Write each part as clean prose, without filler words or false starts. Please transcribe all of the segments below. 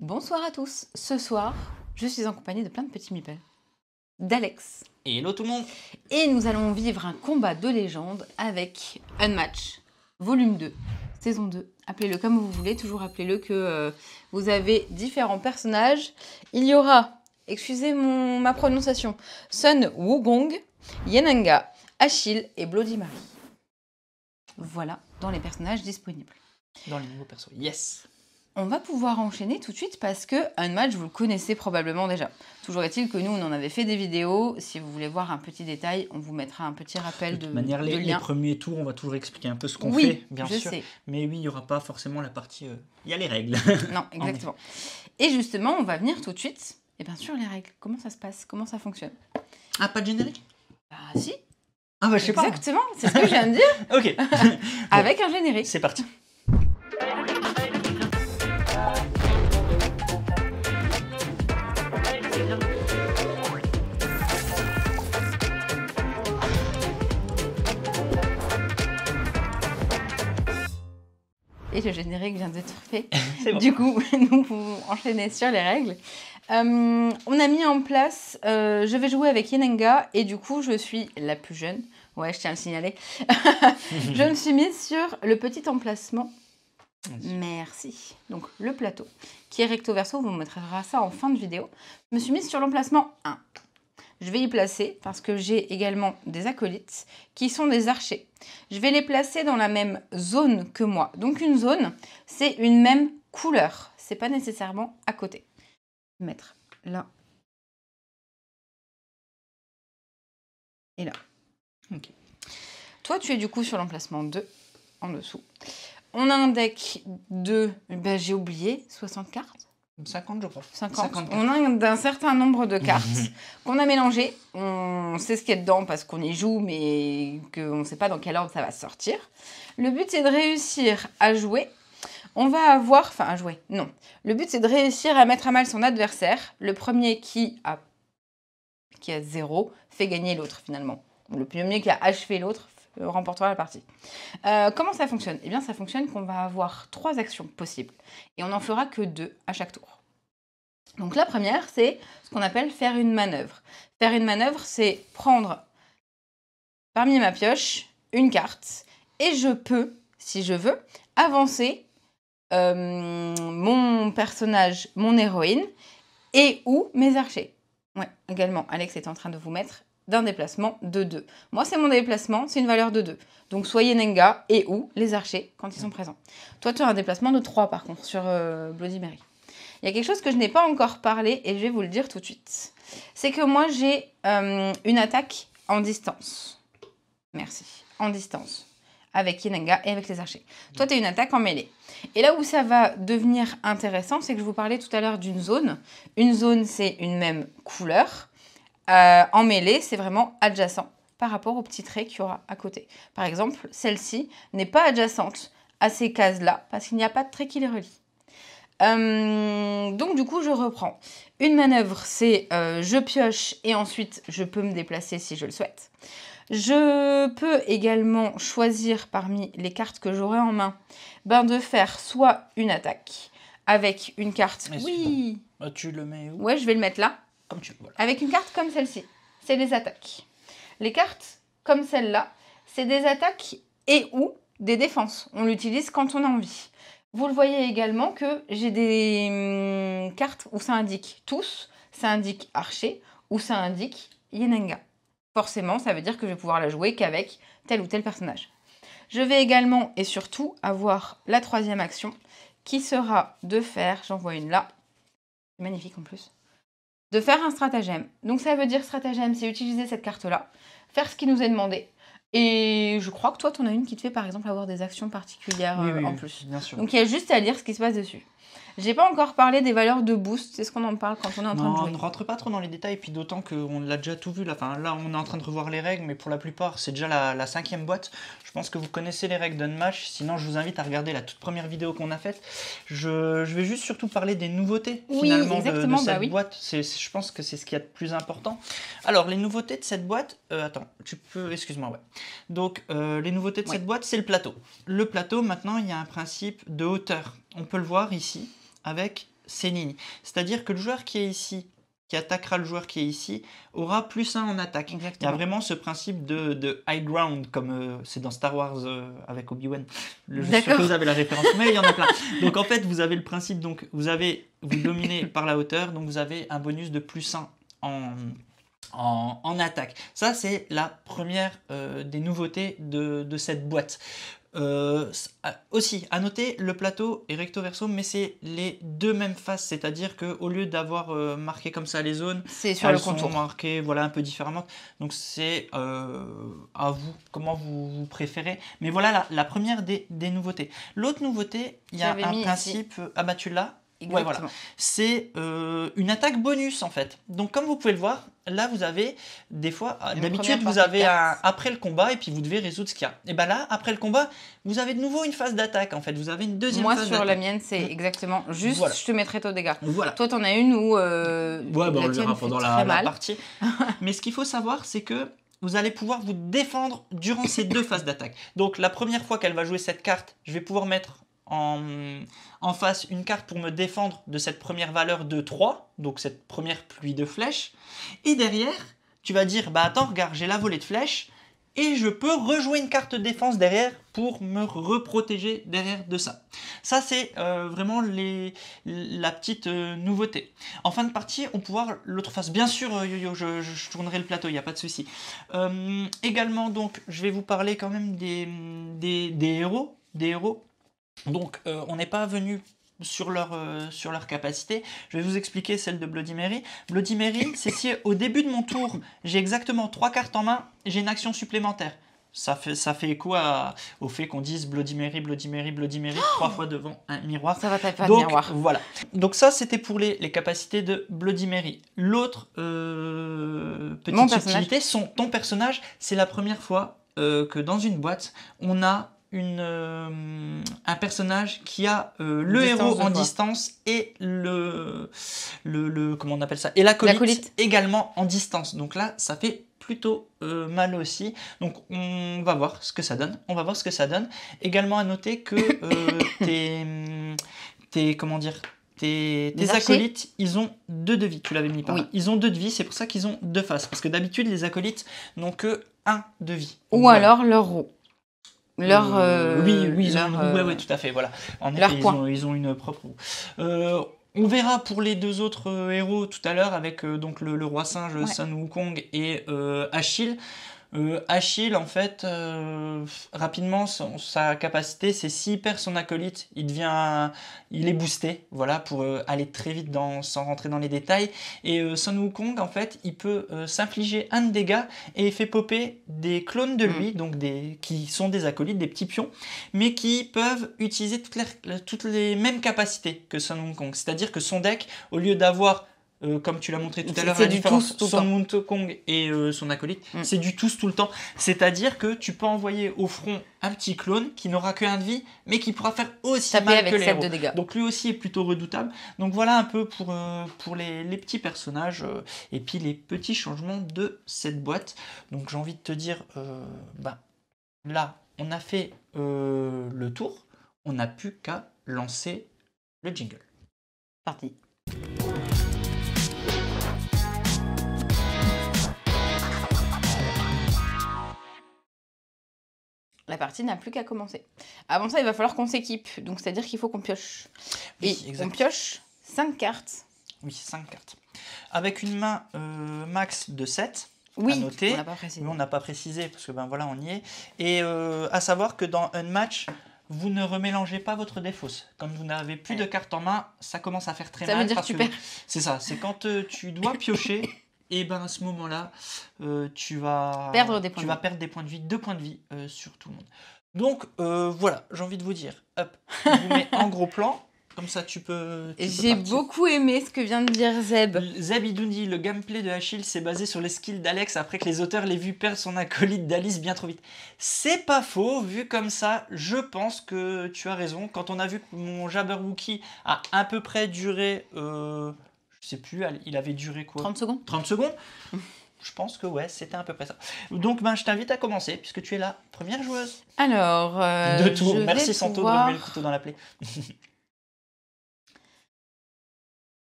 Bonsoir à tous. Ce soir, je suis en compagnie de plein de petits meeples, d'Alex. Hello tout le monde. Et nous allons vivre un combat de légende avec Unmatch, volume 2, saison 2. Appelez-le comme vous voulez, toujours appelez-le que vous avez différents personnages. Il y aura, excusez ma prononciation, Sun Wukong, Yenanga, Achille et Bloody Mary. Voilà, dans les personnages disponibles. Dans les nouveaux persos, yes. On va pouvoir enchaîner tout de suite parce que Unmatch, vous le connaissez probablement déjà. Toujours est-il que nous, on en avait fait des vidéos. Si vous voulez voir un petit détail, on vous mettra un petit rappel de manière, les lien. premiers tours, on va toujours expliquer un peu ce qu'on fait, bien je sûr. sais. Mais oui, il n'y aura pas forcément la partie... Il y a les règles. Non, exactement. Et justement, on va venir tout de suite. Et bien sûr, les règles. Comment ça se passe? Comment ça fonctionne? Ah, pas de générique? Bah si. Ah bah je sais pas. Exactement, c'est ce que je viens de dire. Ok. Avec un générique. C'est parti. Et le générique vient d'être fait. C'est bon. Du coup, nous pouvons enchaîner sur les règles. On a mis en place, je vais jouer avec Yenanga et du coup, je suis la plus jeune. Ouais, je tiens à le signaler. Je me suis mise sur le petit emplacement. Merci. Donc, le plateau, qui est recto verso, on vous montrera ça en fin de vidéo. Je me suis mise sur l'emplacement 1. Je vais y placer, parce que j'ai également des acolytes, qui sont des archers. Je vais les placer dans la même zone que moi. Donc une zone, c'est une même couleur. C'est pas nécessairement à côté. Je vais mettre là. Et là. Ok. Toi, tu es du coup sur l'emplacement 2, en dessous. On a un deck de, ben, j'ai oublié, 60 cartes. 50 je crois. 50. On a un certain nombre de cartes qu'on a mélangées. On sait ce qu'il y a dedans parce qu'on y joue, mais qu'on ne sait pas dans quel ordre ça va sortir. Le but, c'est de réussir à jouer. On va avoir... Enfin, à jouer, non. Le but, c'est de réussir à mettre à mal son adversaire. Le premier qui a 0 fait gagner l'autre, finalement. Le premier qui a achevé l'autre remportera la partie. Comment ça fonctionne? Eh bien, ça fonctionne qu'on va avoir 3 actions possibles. Et on n'en fera que 2 à chaque tour. Donc la première, c'est ce qu'on appelle faire une manœuvre. Faire une manœuvre, c'est prendre parmi ma pioche une carte et je peux, si je veux, avancer mon personnage, mon héroïne et ou mes archers. Ouais, également, Alex est en train de vous mettre d'un déplacement de 2. Moi, c'est mon déplacement, c'est une valeur de 2. Donc, soyez Nenga et ou les archers quand ils sont présents. Toi, tu as un déplacement de 3 par contre sur Bloody Mary. Il y a quelque chose que je n'ai pas encore parlé et je vais vous le dire tout de suite. C'est que moi, j'ai une attaque en distance. Merci. En distance. Avec Yenanga et avec les archers. Toi, tu as une attaque en mêlée. Et là où ça va devenir intéressant, c'est que je vous parlais tout à l'heure d'une zone. Une zone, c'est une même couleur. En mêlée, c'est vraiment adjacent par rapport aux petits traits qu'il y aura à côté. Par exemple, celle-ci n'est pas adjacente à ces cases-là parce qu'il n'y a pas de trait qui les relie. Donc du coup je reprends. Une manœuvre, c'est je pioche et ensuite je peux me déplacer si je le souhaite. Je peux également choisir parmi les cartes que j'aurai en main de faire soit une attaque avec une carte. Oui. Bah, tu le mets où? Ouais, je vais le mettre là. Comme tu veux. Voilà. Avec une carte comme celle-ci. C'est des attaques. Les cartes comme celle-là, c'est des attaques et ou des défenses. On l'utilise quand on a envie. Vous le voyez également que j'ai des cartes où ça indique tous, ça indique archer ou ça indique Yenanga. Forcément, ça veut dire que je vais pouvoir la jouer qu'avec tel ou tel personnage. Je vais également et surtout avoir la 3e action qui sera de faire, j'en vois une là, c'est magnifique en plus, de faire un stratagème. Donc ça veut dire stratagème, c'est utiliser cette carte-là, faire ce qui nous est demandé. Et je crois que toi, tu en as une qui te fait par exemple avoir des actions particulières en plus. Bien sûr. Donc il y a juste à lire ce qui se passe dessus. J'ai pas encore parlé des valeurs de boost, c'est ce qu'on en parle quand on est en train de jouer. On ne rentre pas trop dans les détails, puis d'autant qu'on l'a déjà tout vu. Là. Enfin, là, on est en train de revoir les règles, mais pour la plupart, c'est déjà la 5e boîte. Je pense que vous connaissez les règles d'Unmatch, sinon je vous invite à regarder la toute première vidéo qu'on a faite. Je vais juste surtout parler des nouveautés finalement de cette boîte. Je pense que c'est ce qu'il y a de plus important. Alors, les nouveautés de cette boîte... attends, tu peux... Excuse-moi, ouais. Donc, les nouveautés de cette boîte, c'est le plateau. Le plateau, maintenant, il y a un principe de hauteur. On peut le voir ici avec ces lignes. C'est-à-dire que le joueur qui est ici, qui attaquera le joueur qui est ici, aura +1 en attaque. Exactement. Il y a vraiment ce principe de high ground, comme c'est dans Star Wars avec Obi-Wan. Je suis sûr que vous avez la référence, mais il y en a plein. Donc en fait, vous avez le principe, donc vous dominez par la hauteur, donc vous avez un bonus de +1 en attaque. Ça, c'est la première des nouveautés de cette boîte. Aussi, à noter, le plateau est recto verso, mais c'est les deux mêmes faces, c'est-à-dire qu'au lieu d'avoir marqué comme ça les zones, c'est sur le contour. sont marquées voilà, un peu différemment. Donc c'est à vous, comment vous préférez. Mais voilà la première des nouveautés. L'autre nouveauté, il y a un principe... Ah bah tu l'as. Ouais, voilà. C'est une attaque bonus en fait. Donc comme vous pouvez le voir, là vous avez des fois, d'habitude vous avez après le combat et puis vous devez résoudre ce qu'il y a. Et bien là, après le combat, vous avez de nouveau une phase d'attaque en fait. Vous avez une deuxième phase d'attaque. Moi sur la mienne, c'est exactement juste, voilà. Je te mettrai taux de dégâts. Voilà. Toi t'en as une où ouais, bah, on le verra pendant la partie. Mais ce qu'il faut savoir, c'est que vous allez pouvoir vous défendre durant ces deux phases d'attaque. Donc la première fois qu'elle va jouer cette carte, je vais pouvoir mettre en face une carte pour me défendre de cette première valeur de 3, donc cette première pluie de flèches. Et derrière, tu vas dire, bah attends, regarde, j'ai la volée de flèches, et je peux rejouer une carte de défense derrière pour me reprotéger derrière de ça. Ça, c'est vraiment la petite nouveauté. En fin de partie, on peut voir l'autre face. Bien sûr, Yo-Yo, je tournerai le plateau, il n'y a pas de souci. Également, donc, je vais vous parler quand même des héros. Donc, on n'est pas venu sur leur capacité. Je vais vous expliquer celle de Bloody Mary. Bloody Mary, c'est si au début de mon tour, j'ai exactement 3 cartes en main, j'ai une action supplémentaire. Ça fait écho au fait qu'on dise Bloody Mary, 3 fois devant un miroir. Ça va taper un miroir. Voilà. Donc ça, c'était pour les capacités de Bloody Mary. L'autre petite subtilité, ton personnage, c'est la première fois que dans une boîte, on a un personnage qui a le héros en distance et comment on appelle ça, et l'acolyte également en distance. Donc là, ça fait plutôt mal aussi. Donc on va voir ce que ça donne. Également à noter que tes acolytes, ils ont 2 de vie. Tu l'avais mis par là. Ils ont 2 de vie, c'est pour ça qu'ils ont 2 faces. Parce que d'habitude, les acolytes n'ont que 1 de vie. Donc, alors leur roue. Oui, ils ont une roue, ouais, tout à fait, voilà. En effet, ils ont une propre roue. On verra pour les 2 autres héros tout à l'heure avec donc le roi singe, Sun Wukong et Achille. Achille, en fait, rapidement, sa capacité, c'est s'il perd son acolyte, il est boosté, voilà, pour aller très vite sans rentrer dans les détails. Et Sun Wukong, en fait, il peut s'infliger 1 de dégâts et il fait popper des clones de lui, donc qui sont des acolytes, des petits pions, mais qui peuvent utiliser toutes les mêmes capacités que Sun Wukong. C'est-à-dire que son deck, au lieu d'avoir comme tu l'as montré tout à l'heure, la différence son Wukong et son acolyte, c'est du tous tout le temps. C'est-à-dire que tu peux envoyer au front un petit clone qui n'aura que 1 de vie, mais qui pourra faire aussi mal que les héros. Donc lui aussi est plutôt redoutable. Donc voilà un peu pour les petits personnages et puis les petits changements de cette boîte. Donc j'ai envie de te dire, là, on a fait le tour. On n'a plus qu'à lancer le jingle. Parti. La partie n'a plus qu'à commencer. Avant ça, il va falloir qu'on s'équipe. Donc, c'est-à-dire qu'il faut qu'on pioche. Et on pioche 5 cartes. Oui, 5 cartes. Avec une main max de 7. Oui, à noter. On n'a pas précisé. Mais on n'a pas précisé parce que voilà, on y est. Et à savoir que dans un match, vous ne remélangez pas votre défausse. Comme vous n'avez plus de cartes en main, ça commence à faire très mal. Ça veut dire que tu perds. C'est ça, c'est quand tu dois piocher. Et à ce moment-là, tu vas perdre des points de vie, 2 points de vie sur tout le monde. Donc voilà, j'ai envie de vous dire, hop, je vous mets en gros plan, comme ça tu peux J'ai beaucoup aimé ce que vient de dire Zeb. Zeb il nous dit, le gameplay de Achille s'est basé sur les skills d'Alex après que les auteurs l'aient vu perdre son acolyte d'Alice bien trop vite. C'est pas faux, vu comme ça, je pense que tu as raison. Quand on a vu que mon Jabberwocky a à peu près duré... je sais plus, il avait duré quoi ? 30 secondes. 30 secondes. Je pense que ouais, c'était à peu près ça. Donc je t'invite à commencer, puisque tu es la première joueuse. Alors, de tour. Merci Santo de remettre le couteau dans la plaie.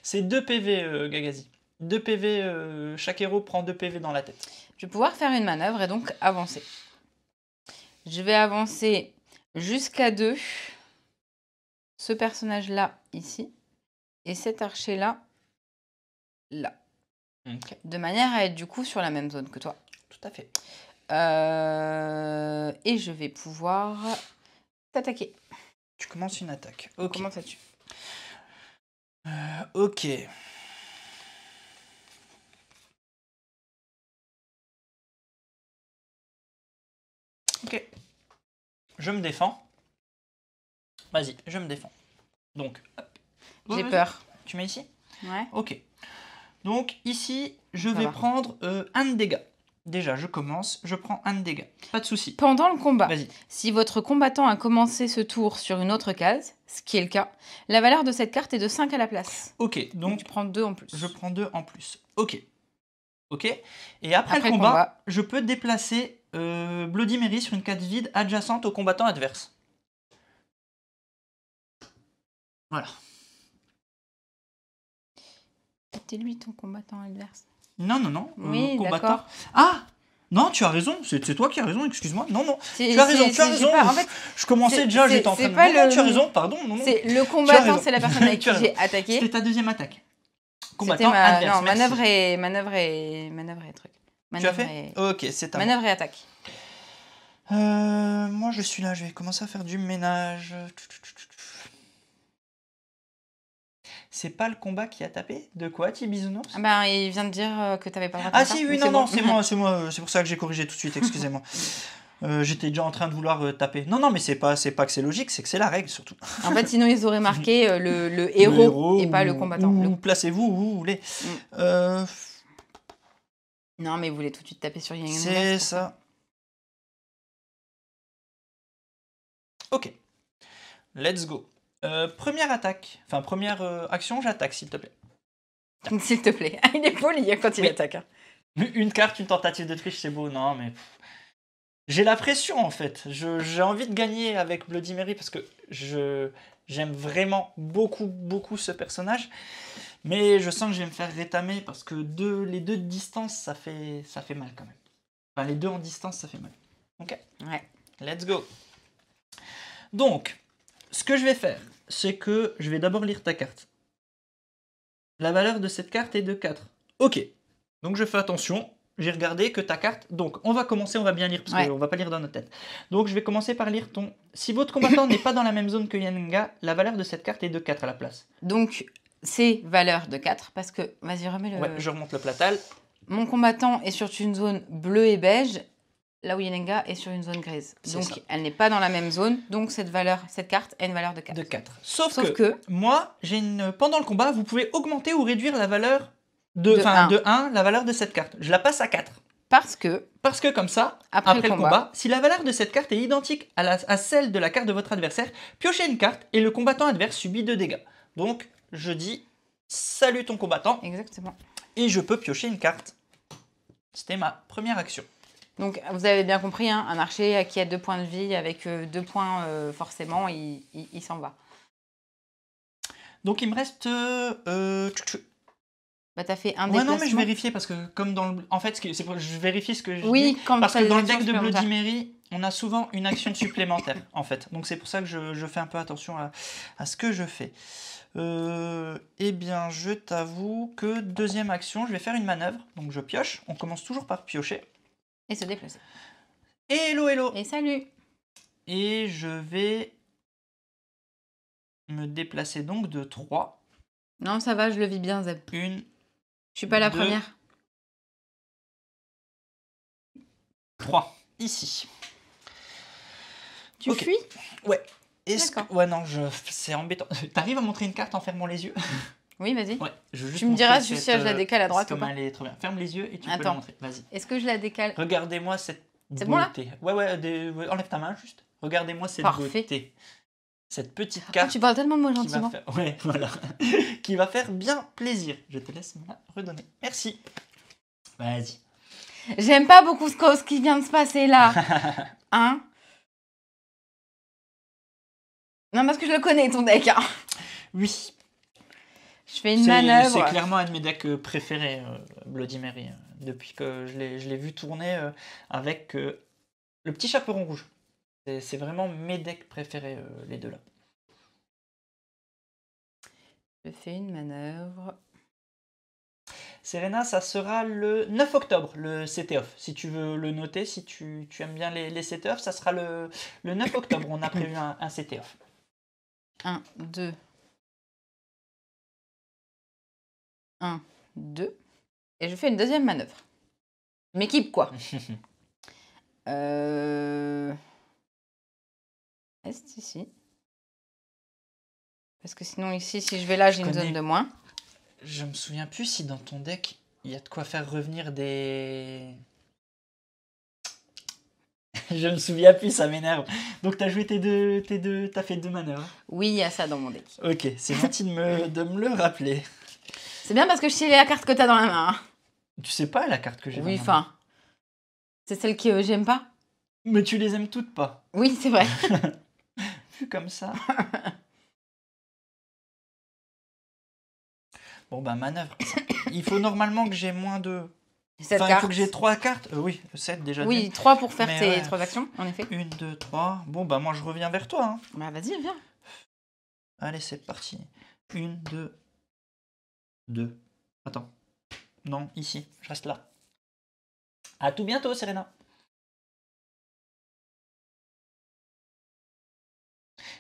C'est 2 PV, Gagazi. 2 PV, chaque héros prend 2 PV dans la tête. Je vais pouvoir faire une manœuvre et donc avancer. Je vais avancer jusqu'à 2. Ce personnage-là, ici. Et cet archer-là, là. Ok, De manière à être du coup sur la même zone que toi. tout à fait. Et je vais pouvoir t'attaquer. Tu commences une attaque. On Ok. commence là-dessus. Ok. Ok. Je me défends. Vas-y, je me défends. Donc, hop. J'ai Vas-y. peur. Tu mets ici? Ouais. Ok. Donc, ici, je Ça vais va. prendre 1 de dégâts. Déjà, je commence, je prends 1 de dégâts. Pas de souci. Pendant le combat, Vas-y. si votre combattant a commencé ce tour sur une autre case, ce qui est le cas, la valeur de cette carte est de 5 à la place. Ok, Donc donc tu prends 2 en plus. je prends 2 en plus. Ok. Ok. Et après Après le le combat, combat. je peux déplacer Bloody Mary sur une carte vide adjacente au combattant adverse. Voilà. C'était lui ton combattant adverse. Non, non, non. Oui, combattant. d'accord. Ah! Non, tu as raison, c'est toi qui as raison, excuse-moi. Non, non, C'est- tu as raison, c'est- tu as j'ai raison. pas- en fait, Je commençais c'est- déjà, c'est- j'étais en train c'est de... pas Non, non, le- tu as raison, pardon. Non, non. c'est le combattant, raison. c'est la personne avec Tu as qui j'ai raison. attaqué. C'était ta deuxième attaque. C'était Combattant ma adverse, non, merci. manœuvre et truc. Tu as Manœuvre fait et... Ok, c'est à moi. manœuvre et attaque. Moi, je suis là, je vais commencer à faire du ménage. C'est pas le combat qui a tapé? De quoi, Tibisounours? Ah ben, il vient de dire que t'avais pas le droit de Ah faire si, ça, oui, donc non, non, bon. c'est moi, c'est pour ça que j'ai corrigé tout de suite, excusez-moi. J'étais déjà en train de vouloir taper. Non, non, mais c'est pas que c'est logique, c'est que c'est la règle surtout. En fait, sinon ils auraient marqué le héros et pas le combattant. Ou placez-vous où vous voulez. Non, mais il voulait tout de suite taper sur Yang. C'est ça. Ok. Let's go. Première attaque. Enfin, première action, j'attaque, s'il te plaît. S'il te plaît. Il est poli quand il Oui. attaque. Hein. Une carte, une tentative de triche, c'est beau. Non, mais... J'ai la pression, en fait. J'ai envie de gagner avec Bloody Mary parce que j'aime vraiment beaucoup ce personnage. Mais je sens que je vais me faire rétamer parce que les deux de distance, ça fait mal quand même. Enfin, les deux en distance, ça fait mal. Ok? Ouais. Let's go. Donc, ce que je vais faire, c'est que je vais d'abord lire ta carte. La valeur de cette carte est de 4. Ok. Donc, je fais attention. J'ai regardé que ta carte... Donc, on va commencer, on va bien lire, parce Ouais. qu'on va pas lire dans notre tête. Donc, je vais commencer par lire ton... Si votre combattant n'est pas dans la même zone que Yenga, la valeur de cette carte est de 4 à la place. Donc, c'est valeur de 4 parce que... Vas-y, remets le... Ouais, je remonte le platal. Mon combattant est sur une zone bleue et beige, là où Yenenga est sur une zone grise. C'est Donc, ça. elle n'est pas dans la même zone, donc cette carte a une valeur de 4. De 4. Sauf Sauf que, que... moi, pendant le combat, vous pouvez augmenter ou réduire la valeur de 1, la valeur de cette carte. Je la passe à 4. Parce que... Parce que comme ça, après le combat, si la valeur de cette carte est identique à celle de la carte de votre adversaire, piochez une carte et le combattant adverse subit 2 dégâts. Donc, je dis salut ton combattant Exactement. et je peux piocher une carte. C'était ma première action. Donc, vous avez bien compris, hein, un archer qui a 2 points de vie, avec 2 points, forcément, il s'en va. Donc, il me reste... Bah, t'as fait un Ouais, déplacement. non, mais je vérifiais parce que comme dans le... En fait, je vérifie ce que je Oui, dis. quand Parce t'as que des dans le actions deck de Bloody supplémentaires. Mary, on a souvent une action supplémentaire, en fait. Donc c'est pour ça que je fais un peu attention à ce que je fais. Eh bien, je t'avoue que deuxième action, je vais faire une manœuvre. Donc je pioche. On commence toujours par piocher. Et se déplacer. Et hello, hello. Et salut. Et je vais me déplacer donc de 3. Non, ça va, je le vis bien, Zeb. Une, Je suis pas la 2, première. 3. Ici. Tu Ok. fuis? Ouais. Est-ce que... D'accord. Ouais, non, c'est embêtant. T'arrives à montrer une carte en fermant les yeux? Oui, vas-y. Ouais, je veux juste Tu me montrer diras si cette, je la décale à droite ou comme pas. elle est trop bien. Ferme les yeux et tu peux Attends. le montrer. Vas-y. Est-ce que je la décale? Regardez-moi cette C'est beauté. bon, là Ouais, enlève ta main juste. Regardez-moi cette Parfait. beauté. Cette petite Oh, carte tu parles tellement de moi qui va gentiment. faire... Ouais, voilà. qui va faire bien plaisir. Je te laisse me la redonner. Merci. Vas-y. J'aime pas beaucoup ce qui vient de se passer là. Hein? Non, parce que je le connais, ton deck. Hein. Oui. Je fais une C'est manœuvre. clairement un de mes decks préférés, Bloody Mary, depuis que je l'ai vu tourner avec le petit chaperon rouge. C'est vraiment mes decks préférés, les deux là. Je fais une manœuvre. Serena, ça sera le 9 octobre, le CT-off. Si tu veux le noter, si tu aimes bien les CT-off, ça sera le 9 octobre. On a prévu un CT-off. 1, 2. 1, 2. Et je fais une deuxième manœuvre. Je m'équipe, quoi. Est ici. Parce que sinon, ici, si je vais là, j'ai une zone de moins. Je me souviens plus si dans ton deck, il y a de quoi faire revenir des... Je me souviens plus, ça m'énerve. Donc t'as joué t'as fait 2 manœuvres. Oui, il y a ça dans mon deck. Ok, c'est gentil de me le rappeler. C'est bien parce que je sais la carte que t'as dans la main. Tu sais pas la carte que j'ai dans Oui, ma main. enfin. C'est celle que j'aime pas. Mais tu les aimes toutes pas. Oui, c'est vrai. Vu comme ça. Bon bah manœuvre. Il faut normalement que j'ai moins de... Cette Enfin, il carte. faut que j'ai 3 cartes. Oui, 7 déjà. Oui, 3 pour faire Mais tes ouais. 3 actions, en effet. 1, 2, 3. Bon bah moi je reviens vers toi. Hein. Bah vas-y, viens. Allez, c'est parti. 1, 2, 2. Attends. Non, ici. Je reste là. À tout bientôt, Serena.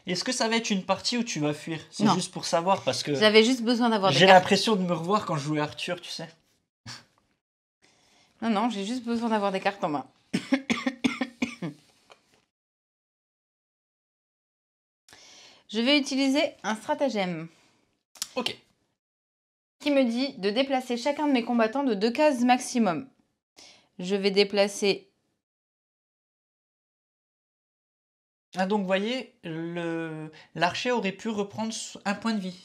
Est-ce que ça va être une partie où tu vas fuir? C'est Non. juste pour savoir parce que J'avais juste besoin d'avoir des j'ai cartes. l'impression de me revoir quand je jouais Arthur, tu sais. Non, non, j'ai juste besoin d'avoir des cartes en main. Je vais utiliser un stratagème. Ok. Qui me dit de déplacer chacun de mes combattants de 2 cases maximum. Je vais déplacer... Ah donc, vous voyez, l'archer aurait pu reprendre un point de vie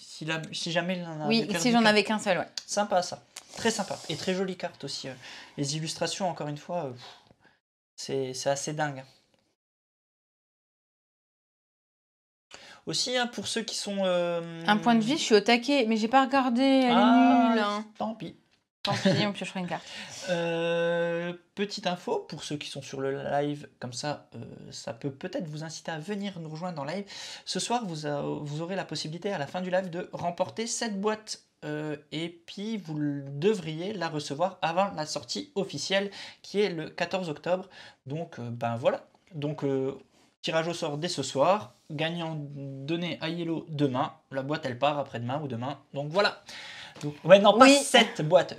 si jamais il en avait Oui, perdu si j'en qu'un. avais qu'un seul, ouais. Sympa ça. Très sympa. Et très jolie carte aussi. Les illustrations, encore une fois, c'est assez dingue. Aussi, hein, pour ceux qui sont... Un point de vie, je suis au taquet, mais j'ai pas regardé, elle est nulle. Hein. Tant pis. Tant pis, on piochera une carte. Petite info, pour ceux qui sont sur le live, comme ça, ça peut peut-être vous inciter à venir nous rejoindre dans le live. Ce soir, vous aurez la possibilité à la fin du live de remporter cette boîte. Et puis, vous devriez la recevoir avant la sortie officielle, qui est le 14 octobre. Donc, ben voilà. Donc, tirage au sort dès ce soir. Gagnant donné à Yellow demain. La boîte, elle part après-demain ou demain. Donc, voilà. Donc, ouais, non, Oui. pas cette boîte.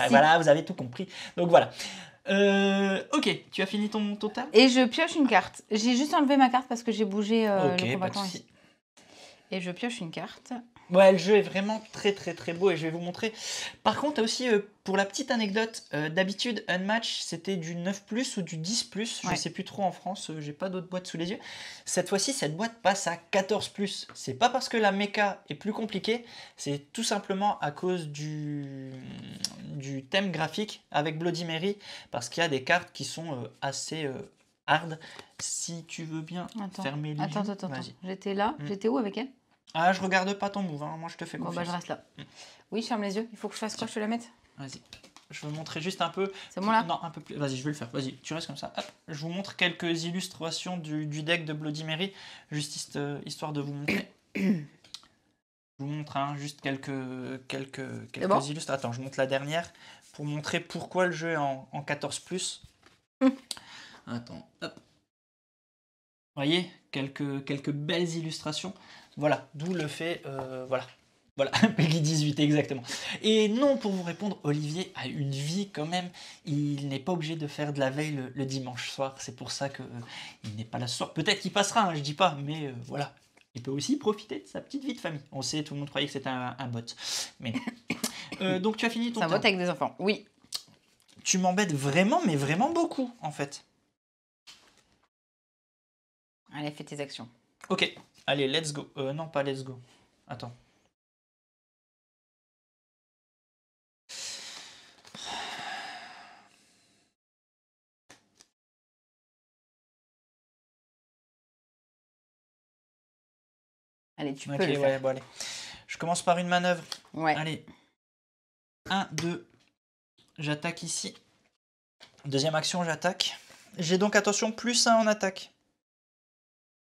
Voilà, vous avez tout compris. Donc voilà. Ok, tu as fini ton total? Et je pioche une carte. J'ai juste enlevé ma carte parce que j'ai bougé Ok, le pas de combattant souci. ici. Et je pioche une carte. Ouais, le jeu est vraiment très très très beau et je vais vous montrer. Par contre, aussi, pour la petite anecdote, d'habitude, Unmatch, c'était du 9+, ou du 10+, je Ouais. sais plus trop en France, j'ai pas d'autres boîtes sous les yeux. Cette fois-ci, cette boîte passe à 14+. C'est pas parce que la méca est plus compliquée, c'est tout simplement à cause du thème graphique avec Bloody Mary, parce qu'il y a des cartes qui sont assez hard. Si tu veux bien fermer les yeux. Attends. Vas-y. J'étais là. J'étais où avec elle? Ah, je regarde pas ton move, hein. Moi je te fais Bon, confiance. bah je reste là. Oui, je ferme les yeux. Il faut que je fasse quoi? Je te la mette? Vas-y. Je veux montrer juste un peu. C'est bon là? Non, un peu plus. Vas-y, je vais le faire. Vas-y, tu restes comme ça. Hop. Je vous montre quelques illustrations du deck de Bloody Mary, juste histoire de vous montrer. Je vous montre juste quelques illustrations. Attends, je montre la dernière pour montrer pourquoi le jeu est en 14+. Attends, hop. Vous voyez, quelques belles illustrations. Voilà, d'où le fait, voilà, Peggy 18 exactement. Et non, pour vous répondre, Olivier a une vie quand même. Il n'est pas obligé de faire de la veille le dimanche soir. C'est pour ça que il n'est pas là ce soir. Peut-être qu'il passera, hein, je dis pas, mais voilà. Il peut aussi profiter de sa petite vie de famille. On sait, tout le monde croyait que c'était un bot, mais non. Donc tu as fini ton C'est un tour. bot avec des enfants. Oui. Tu m'embêtes vraiment, mais vraiment beaucoup en fait. Allez, fais tes actions. Ok, allez, let's go. Non, pas let's go. Attends. Allez, tu Ok, peux le ouais, faire. bon allez. Je commence par une manœuvre. Ouais. Allez. 1, 2. J'attaque ici. Deuxième action, j'attaque. J'ai donc, attention, +1 en attaque.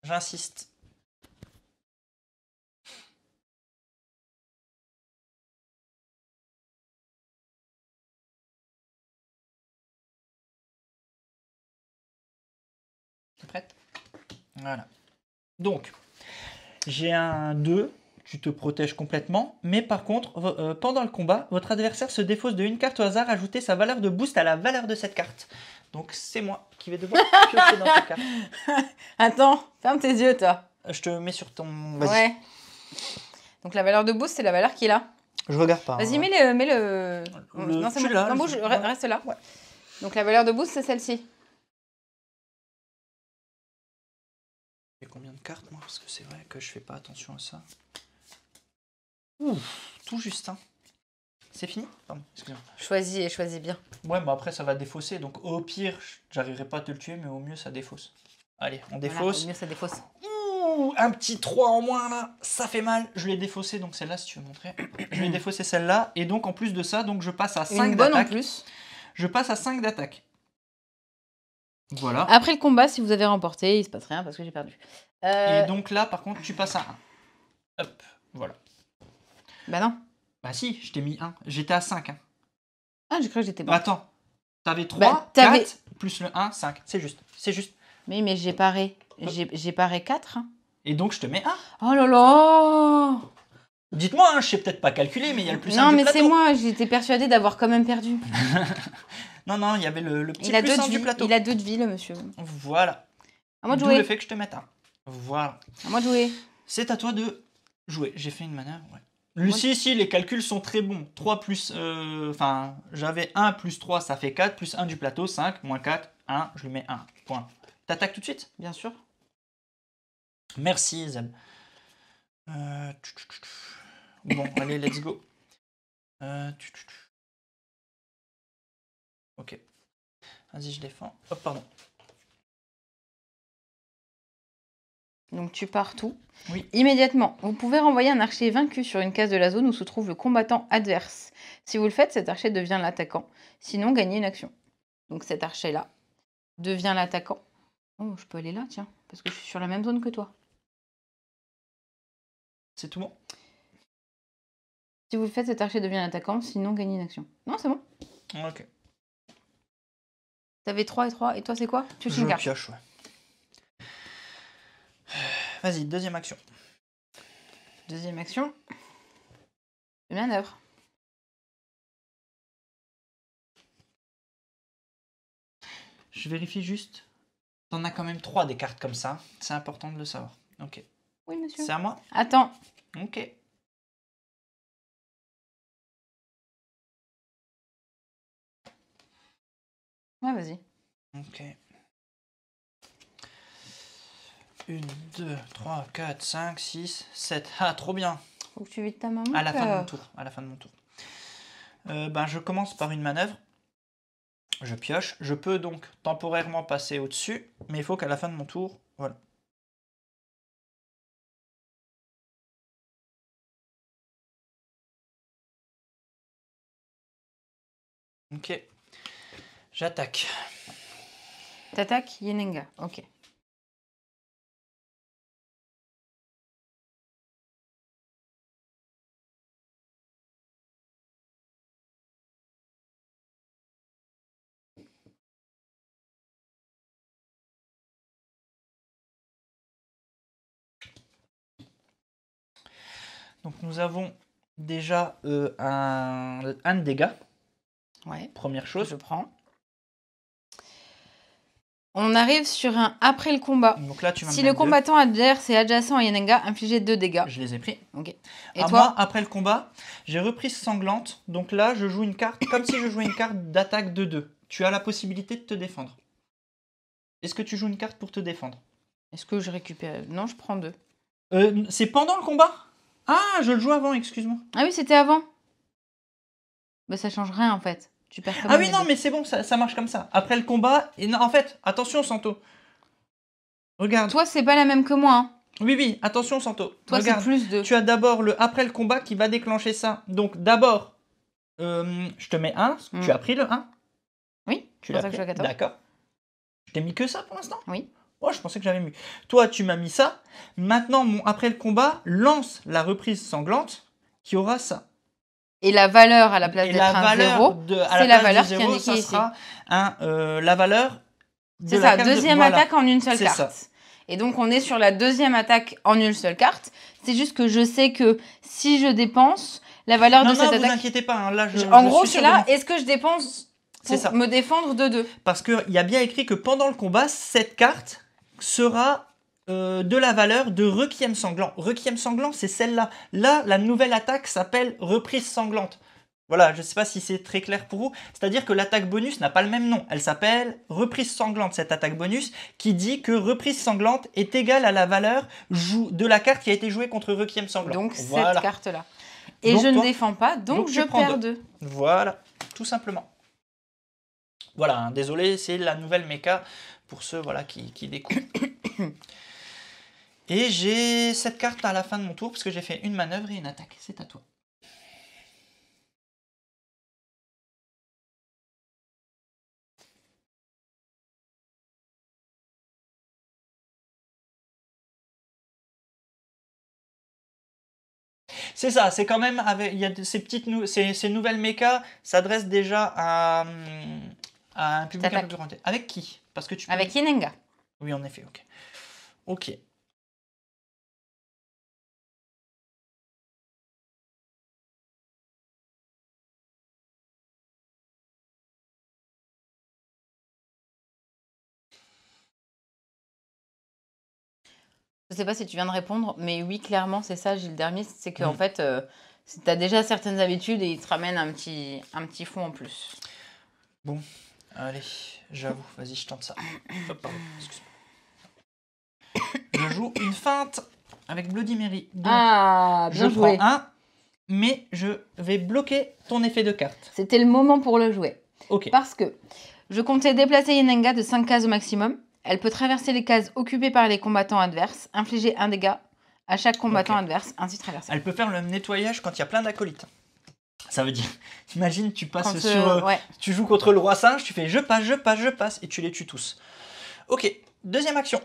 J'insiste. T'es prête? Voilà. Donc, j'ai un 2. Tu te protèges complètement, mais par contre, pendant le combat, votre adversaire se défausse de une carte au hasard, ajouter sa valeur de boost à la valeur de cette carte. Donc c'est moi qui vais devoir piocher dans cette carte. Attends, ferme tes yeux, toi. Je te mets sur ton... Vas-y. Ouais. Donc la valeur de boost, c'est la valeur qu'il a. Je regarde pas. Vas-y, hein. mets le... Non, c'est tu bon. l'as, Non, bouge, voilà. reste là. Ouais. Donc la valeur de boost, c'est celle-ci. J'ai combien de cartes, moi? Parce que c'est vrai que je fais pas attention à ça. Ouh, tout juste, hein. C'est fini? Pardon, excusez-moi. Choisis bien. Ouais, mais après, ça va défausser. Donc, au pire, j'arriverai pas à te le tuer, mais au mieux, ça défausse. Allez, on défausse. Voilà, au mieux, ça défausse. Ouh, un petit 3 en moins, là. Ça fait mal. Je l'ai défaussé, donc celle-là, si tu veux montrer. Je l'ai défaussé celle-là. Et donc, en plus de ça, donc je passe à 5 Une bonne en d'attaque. plus. Je passe à 5 d'attaque. Voilà. Après le combat, si vous avez remporté, il se passe rien parce que j'ai perdu. Et donc là, par contre, tu passes à 1. Hop, voilà. Bah non. Bah si, je t'ai mis 1. J'étais à 5. Hein. Ah, j'ai cru que j'étais bon. Attends. T'avais 3, Bah, t'avais- 4, plus le 1, 5. C'est juste. C'est juste. Mais j'ai paré. J'ai paré 4. Hein. Et donc, je te mets 1. Oh là là. Dites-moi, hein, je sais peut-être pas calculer, mais il y a le plus 1 Non, du mais plateau. c'est moi, j'étais persuadée d'avoir quand même perdu. Non, non, il y avait le petit Il a plus 2 de 1 du vie. plateau. Il a 2 de vie, le monsieur. Voilà. À moi de D'où le jouer. fait que je te mette 1. Voilà. À moi de jouer. C'est à toi de jouer. J'ai fait une manœuvre, ouais. Si, les calculs sont très bons. 3 plus... Enfin, j'avais 1 plus 3, ça fait 4. Plus 1 du plateau, 5. Moins 4, 1. Je lui mets 1. Point. T'attaques tout de suite? Bien sûr. Merci, Zeb. Bon, allez, let's go. Ok. Vas-y, je défends. Hop, pardon. Donc tu pars tout. Oui. Immédiatement, vous pouvez renvoyer un archer vaincu sur une case de la zone où se trouve le combattant adverse. Si vous le faites, cet archer devient l'attaquant. Sinon, gagnez une action. Donc cet archer-là devient l'attaquant. Oh, je peux aller là, tiens, parce que je suis sur la même zone que toi. C'est tout bon? Si vous le faites, cet archer devient l'attaquant. Sinon, gagnez une action. Non, c'est bon. Ok. T'avais 3 et 3. Et toi, c'est quoi? Tu Je joues une carte. pioche, ouais. Vas-y, deuxième action. Deuxième action. Une manœuvre. Je vérifie juste. T'en as quand même 3 des cartes comme ça. C'est important de le savoir. Ok. Oui, monsieur. C'est à moi? Attends. Ok. Ouais, vas-y. Ok. 1, 2, 3, 4, 5, 6, 7. Ah, trop bien. Faut que tu vides ta maman. À la fin de mon tour. À la fin de mon tour. Ben, je commence par une manœuvre. Je pioche. Je peux donc temporairement passer au-dessus, mais il faut qu'à la fin de mon tour, voilà. Ok. J'attaque. T'attaques Yenenga. Ok. Donc nous avons déjà un dégât. Ouais. Première chose. Je prends. On arrive sur un après le combat. Donc là, tu vas Si me le mettre combattant adverse est adjacent à Yenenga, infligez 2 dégâts. deux. Je les ai pris. Ok. Et À toi moi, après le combat, j'ai reprise sanglante. Donc là, je joue une carte comme si je jouais une carte d'attaque de 2. Tu as la possibilité de te défendre. Est-ce que tu joues une carte pour te défendre? Est-ce que je récupère? Non, je prends 2. C'est pendant le combat? Ah, je le joue avant, excuse-moi. Ah oui, c'était avant. Bah ça change rien en fait. Tu perds quand Ah même oui, les non, deux. mais c'est bon, ça marche comme ça. Après le combat, et non, en fait, attention, Santo. Regarde. Toi, c'est pas la même que moi. Hein. Oui, oui, attention Santo. Toi, c'est Regarde, plus 2. tu as d'abord le après le combat qui va déclencher ça. Donc d'abord, je te mets 1. Tu as pris le 1? Oui, Tu c'est l'as pour ça que je pris. suis à 14. D'accord. Je t'ai mis que ça pour l'instant? Oui. Oh, je pensais que j'avais mis. Toi, tu m'as mis ça. Maintenant, mon après le combat lance la reprise sanglante qui aura ça. Et la valeur à la place Et d'être la un valeur 0, c'est la valeur qui est 0, indiquée ça ici. sera la valeur de C'est la ça, carte. deuxième Voilà. attaque en une seule C'est carte. ça. Et donc, on est sur la deuxième attaque en une seule carte. C'est juste que je sais que si je dépense, la valeur de cette attaque... Non, vous inquiétez pas. Hein, là, En gros, suis c'est sûr là, de... est-ce que je dépense C'est ça. pour me défendre de 2? Parce qu'il y a bien écrit que pendant le combat, cette carte sera de la valeur de Requiem Sanglant. Requiem Sanglant, c'est celle-là. Là, la nouvelle attaque s'appelle Reprise Sanglante. Voilà, je ne sais pas si c'est très clair pour vous. C'est-à-dire que l'attaque bonus n'a pas le même nom. Elle s'appelle Reprise Sanglante, cette attaque bonus, qui dit que Reprise Sanglante est égale à la valeur de la carte qui a été jouée contre Requiem Sanglant. Donc, voilà. cette carte-là. Et donc, je ne défends pas, donc je perds 2. Voilà, tout simplement. Voilà, hein, désolé, c'est la nouvelle méca pour ceux voilà, qui découvrent. Et j'ai cette carte à la fin de mon tour parce que j'ai fait une manœuvre et une attaque. C'est à toi. C'est ça, c'est quand même avec il y a ces nouvelles mécas s'adressent déjà à un public un peu plus renté. Avec qui? Parce que tu peux... Avec Yenenga. Oui, en effet, ok. Ok. Je sais pas si tu viens de répondre, mais oui, clairement, c'est ça, Gilles Dermis, c'est qu'en fait, tu as déjà certaines habitudes et il te ramène un petit fond en plus. Bon, allez, j'avoue, vas-y, je tente ça. Hop, pardon, excuse-moi. Je joue une feinte avec Bloody Mary. Donc, bien je joué. prends 1, mais je vais bloquer ton effet de carte. C'était le moment pour le jouer. Ok. Parce que je comptais déplacer Yenenga de 5 cases au maximum. Elle peut traverser les cases occupées par les combattants adverses, infliger un dégât à chaque combattant adverse, ainsi traversé. Elle peut faire le nettoyage quand il y a plein d'acolytes. Ça veut dire, imagine, tu passes Quand, sur... Tu joues contre le roi singe, tu fais je passe, et tu les tues tous. Ok, deuxième action.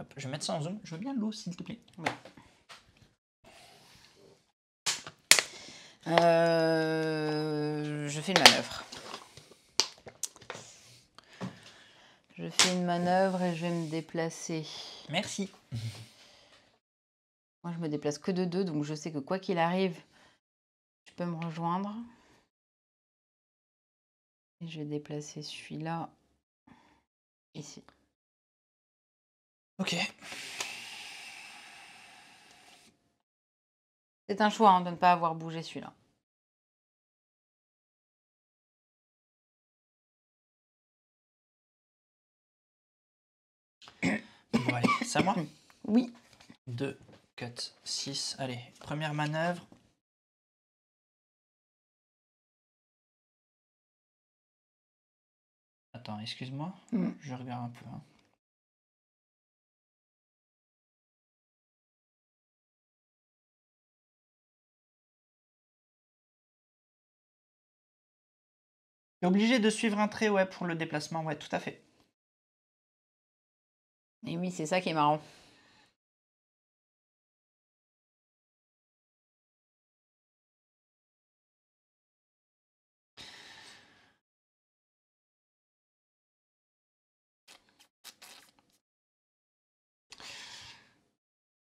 Hop, je vais mettre ça en zone. Je veux bien l'eau, s'il te plaît. Oui. Je fais une manœuvre. Je fais une manœuvre et je vais me déplacer. Merci. Moi, je me déplace que de 2, donc je sais que quoi qu'il arrive, tu peux me rejoindre. Et je vais déplacer celui-là ici. Ok. C'est un choix hein, de ne pas avoir bougé celui-là. Bon, allez, c'est à moi? Oui. 2, 4, 6. Allez, première manœuvre. Attends, excuse-moi. Je regarde un peu. Hein. T'es obligé de suivre un trait, ouais, pour le déplacement, ouais, tout à fait. Et oui, c'est ça qui est marrant.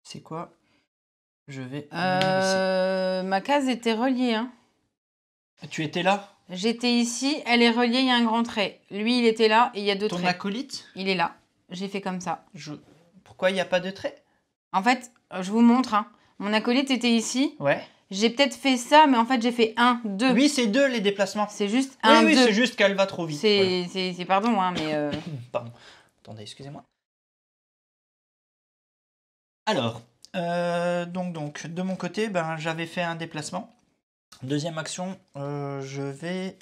C'est quoi? Je vais ma case était reliée. Hein. Tu étais là? J'étais ici, elle est reliée, il y a un grand trait. Lui, il était là et il y a 2 traits. Ton acolyte? Il est là. J'ai fait comme ça. Pourquoi il n'y a pas de trait? En fait, je vous montre. Hein. Mon acolyte était ici. Ouais. J'ai peut-être fait ça, mais en fait, j'ai fait 1, 2. Oui, c'est 2 les déplacements. C'est juste 1, 2. Oui, c'est juste qu'elle va trop vite. C'est pardon, hein, mais... Pardon. Attendez, excusez-moi. Alors, donc, de mon côté, ben, j'avais fait un déplacement. Deuxième action, je vais...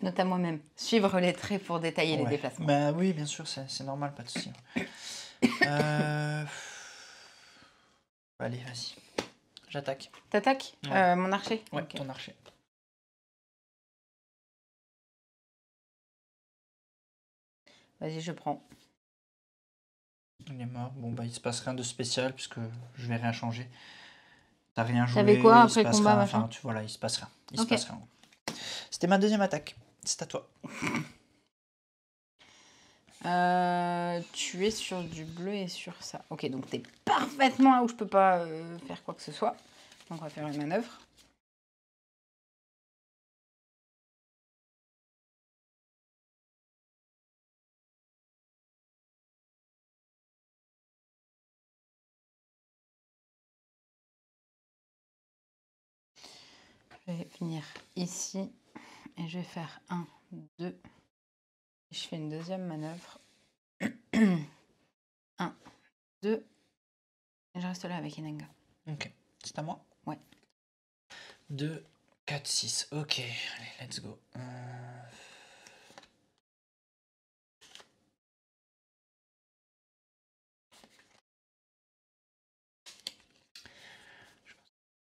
Note à moi-même. Suivre les traits pour détailler les Ouais. déplacements. Bah oui, bien sûr, c'est normal, pas de souci. Allez, vas-y. J'attaque. T'attaques Ouais. mon archer? Ouais, Ok. ton archer. Vas-y, je prends. Il est mort. Bon, bah, il se passe rien de spécial puisque je vais rien changer. T'as rien joué. T'avais quoi il après se le passe combat, rien. machin? Enfin, voilà, il se passe rien. Il se Ok. passe rien. C'était ma deuxième attaque. C'est à toi. Tu es sur du bleu et sur ça. Ok, donc t'es parfaitement là où je peux pas faire quoi que ce soit. Donc on va faire une manœuvre. Je vais venir ici et je vais faire 1, 2. Je fais une deuxième manœuvre. 1, 2. Et je reste là avec Inenga. Ok. C'est à moi? Ouais. 2, 4, 6. Ok. Allez, let's go.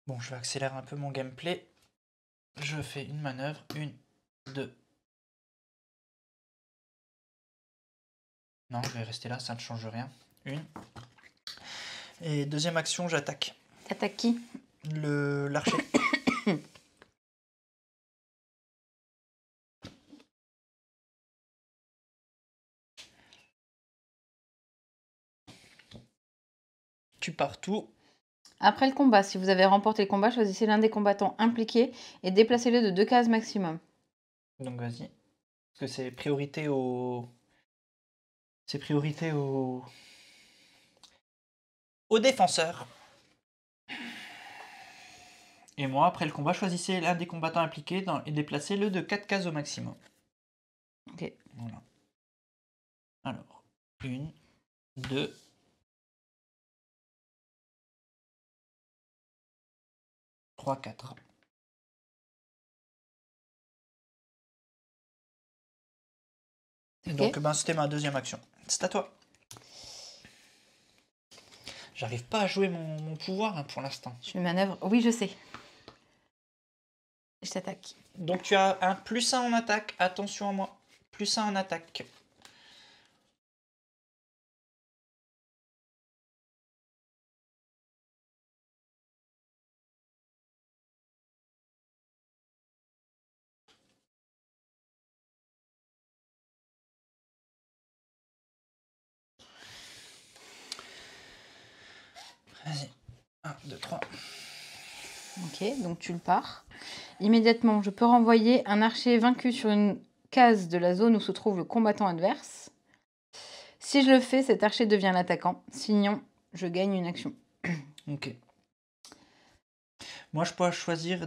Bon, je vais accélérer un peu mon gameplay. Je fais une manœuvre. 1, 2. Non, je vais rester là, ça ne change rien. 1. Et deuxième action, j'attaque. T'attaques qui? L'archer. Tu pars tout. Après le combat, si vous avez remporté le combat, choisissez l'un des combattants impliqués et déplacez-le de 2 cases maximum. Donc vas-y. Parce que c'est priorité au... C'est priorité au... Au défenseur. Et moi, après le combat, choisissez l'un des combattants impliqués et déplacez-le de 4 cases au maximum. Ok. Voilà. Alors, 1, 2, 3, 4. Et donc, ben, c'était ma deuxième action. C'est à toi. J'arrive pas à jouer mon pouvoir hein, pour l'instant. Je fais une manœuvre. Oui, je sais. Je t'attaque. Donc tu as un +1 en attaque. Attention à moi. +1 en attaque. Vas-y. 1, 2, 3. Ok, donc tu le pars. Immédiatement, je peux renvoyer un archer vaincu sur une case de la zone où se trouve le combattant adverse. Si je le fais, cet archer devient l'attaquant. Sinon, je gagne une action. Ok. Moi, je peux choisir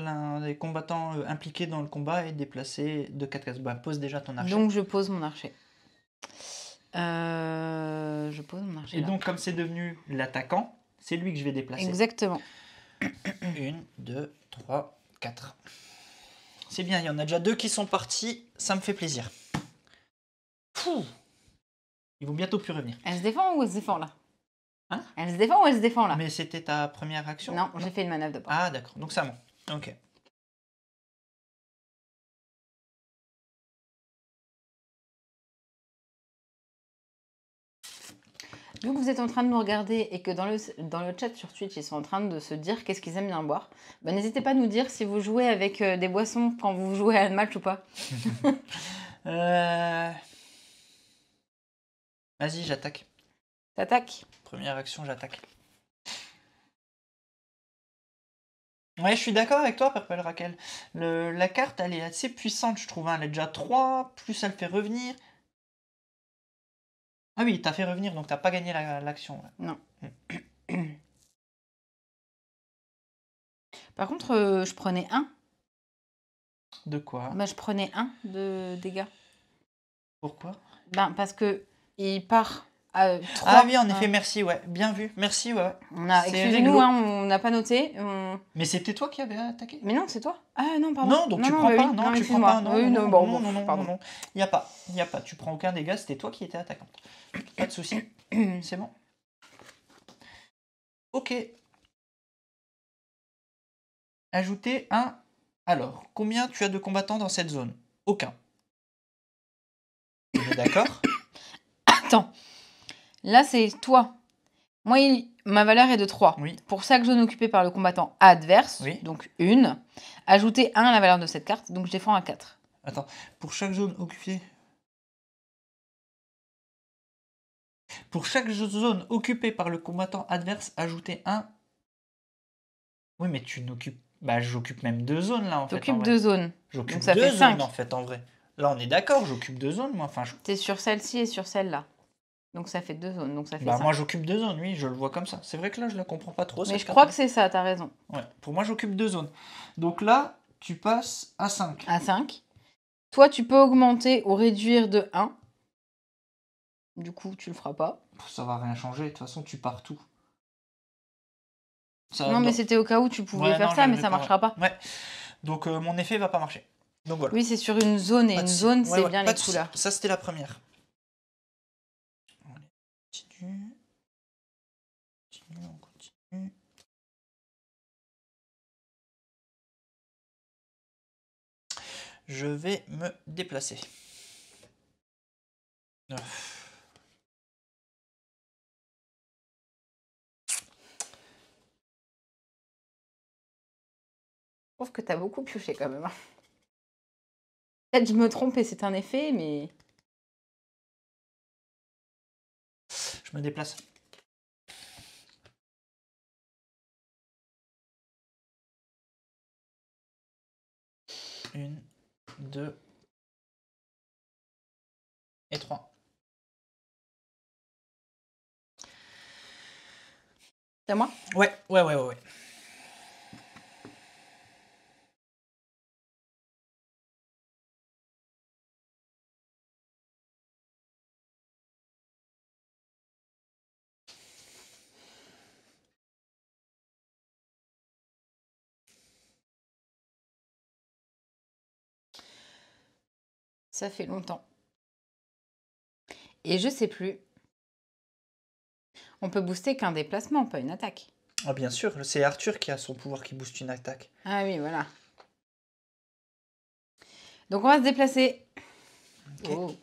l'un des combattants impliqués dans le combat et déplacer de 4 cases. Bah, pose déjà ton archer. Donc, je pose mon archer. Je pose mon archer. Et là. donc, comme c'est devenu l'attaquant, c'est lui que je vais déplacer. Exactement. 1, 2, 3, 4. C'est bien, il y en a déjà 2 qui sont partis. Ça me fait plaisir. Fou. Ils vont bientôt plus revenir. Elle se défend ou elle se défend là? Hein? Elle se défend ou elle se défend là? Mais c'était ta première action? Non, j'ai fait une manœuvre de part. Ah, d'accord. Donc ça monte. Ok. Vu que vous êtes en train de nous regarder et que dans le chat sur Twitch, ils sont en train de se dire qu'est-ce qu'ils aiment bien boire, bah, n'hésitez pas à nous dire si vous jouez avec des boissons quand vous jouez à un match ou pas. Vas-y, j'attaque. T'attaques? Première action, j'attaque. Ouais, je suis d'accord avec toi, Purple Raquel. La carte, elle est assez puissante, je trouve. Hein. Elle est déjà 3, plus elle fait revenir. Ah oui, t'as fait revenir, donc t'as pas gagné l'action. Ouais. Non. Par contre, je prenais 1. De quoi? Bah, je prenais 1 de dégâts. Pourquoi? Ben, parce que il part 3. Ah oui, en effet, merci, ouais. Bien vu. Merci, ouais. Excusez-nous, rigolo. hein, on n'a pas noté. Mais c'était toi qui avais attaqué? Mais non, c'est toi. Ah non, pardon. Non, donc tu prends bah pas. oui. Non, tu prends excuse-moi. pas. Non, Oui, non, bon, non, non, non, pardon. non. Il y a pas. Tu prends aucun dégât, c'était toi qui étais attaquante. Pas de souci. C'est bon. Ok. Ajouter un. Alors, combien tu as de combattants dans cette zone? Aucun. On est d'accord? Attends. Là, c'est toi. Moi, ma valeur est de 3. Oui. Pour chaque zone occupée par le combattant adverse, Oui. donc 1, ajoutez 1 à la valeur de cette carte, donc je défends à 4. Attends, pour chaque zone occupée... Pour chaque zone occupée par le combattant adverse, ajoutez 1... Oui, mais tu n'occupes... Bah, j'occupe même 2 zones, là, en fait. J'occupe 2 zones. J'occupe Donc ça 2 fait zones, 5. en fait, en vrai. Là, on est d'accord, j'occupe 2 zones, moi. Enfin, T'es sur celle-ci et sur celle-là. Donc ça fait 2 zones, donc ça fait Bah, 5. moi, j'occupe 2 zones, oui, je le vois comme ça. C'est vrai que là, je la comprends pas trop, Mais cette je carte. crois que c'est ça, t'as raison. Ouais, pour moi, j'occupe 2 zones. Donc là, tu passes à 5. À 5. Toi, tu peux augmenter ou réduire de 1. Du coup, tu le feras pas. Ça va rien changer, de toute façon, tu pars tout. Non, mais c'était au cas où tu pouvais faire ça, mais ça marchera pas. Ouais, donc mon effet va pas marcher. Donc voilà. Oui, c'est sur une zone, et une zone, c'est bien les couleurs. Ça, c'était la première. On continue. Je vais me déplacer. Je trouve que t'as beaucoup pioché quand même. Peut-être je me trompe et c'est un effet, mais... Je me déplace. Une, 2 et 3. C'est à moi? Ouais. Ça fait longtemps. Et je sais plus. On peut booster qu'un déplacement, pas une attaque. Ah, bien sûr, c'est Arthur qui a son pouvoir qui booste une attaque. Ah oui, voilà. Donc on va se déplacer. Okay. Oh.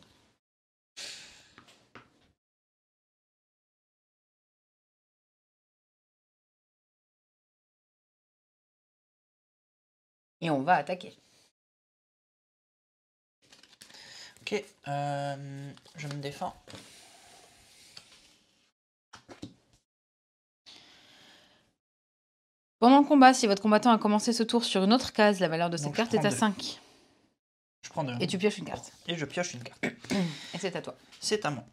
Et on va attaquer. Ok, je me défends. Pendant le combat, si votre combattant a commencé ce tour sur une autre case, la valeur de cette Donc, carte est à 5. Je prends 2. Et tu pioches une carte. Et je pioche une carte. Et c'est à toi. C'est à moi.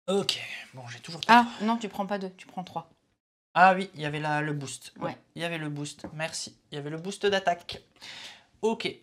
Ok, bon, j'ai toujours pas. Ah, non, tu prends pas 2, tu prends 3. Ah oui, il y avait le boost. Ouais. Il y avait le boost, merci. Il y avait le boost d'attaque. Ok.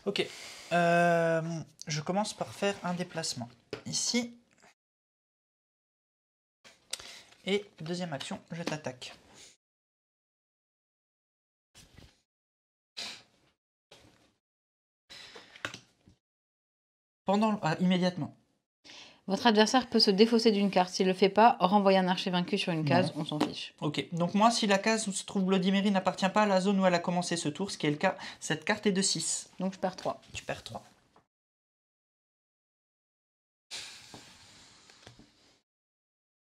Ok. Je commence par faire un déplacement. Ici. Et deuxième action, je t'attaque. Immédiatement. Votre adversaire peut se défausser d'une carte. S'il le fait pas, renvoyer un archer vaincu sur une case, Non. on s'en fiche. Ok, donc moi, si la case où se trouve Bloody Mary n'appartient pas à la zone où elle a commencé ce tour, ce qui est le cas, cette carte est de 6. Donc je perds 3. Tu perds 3.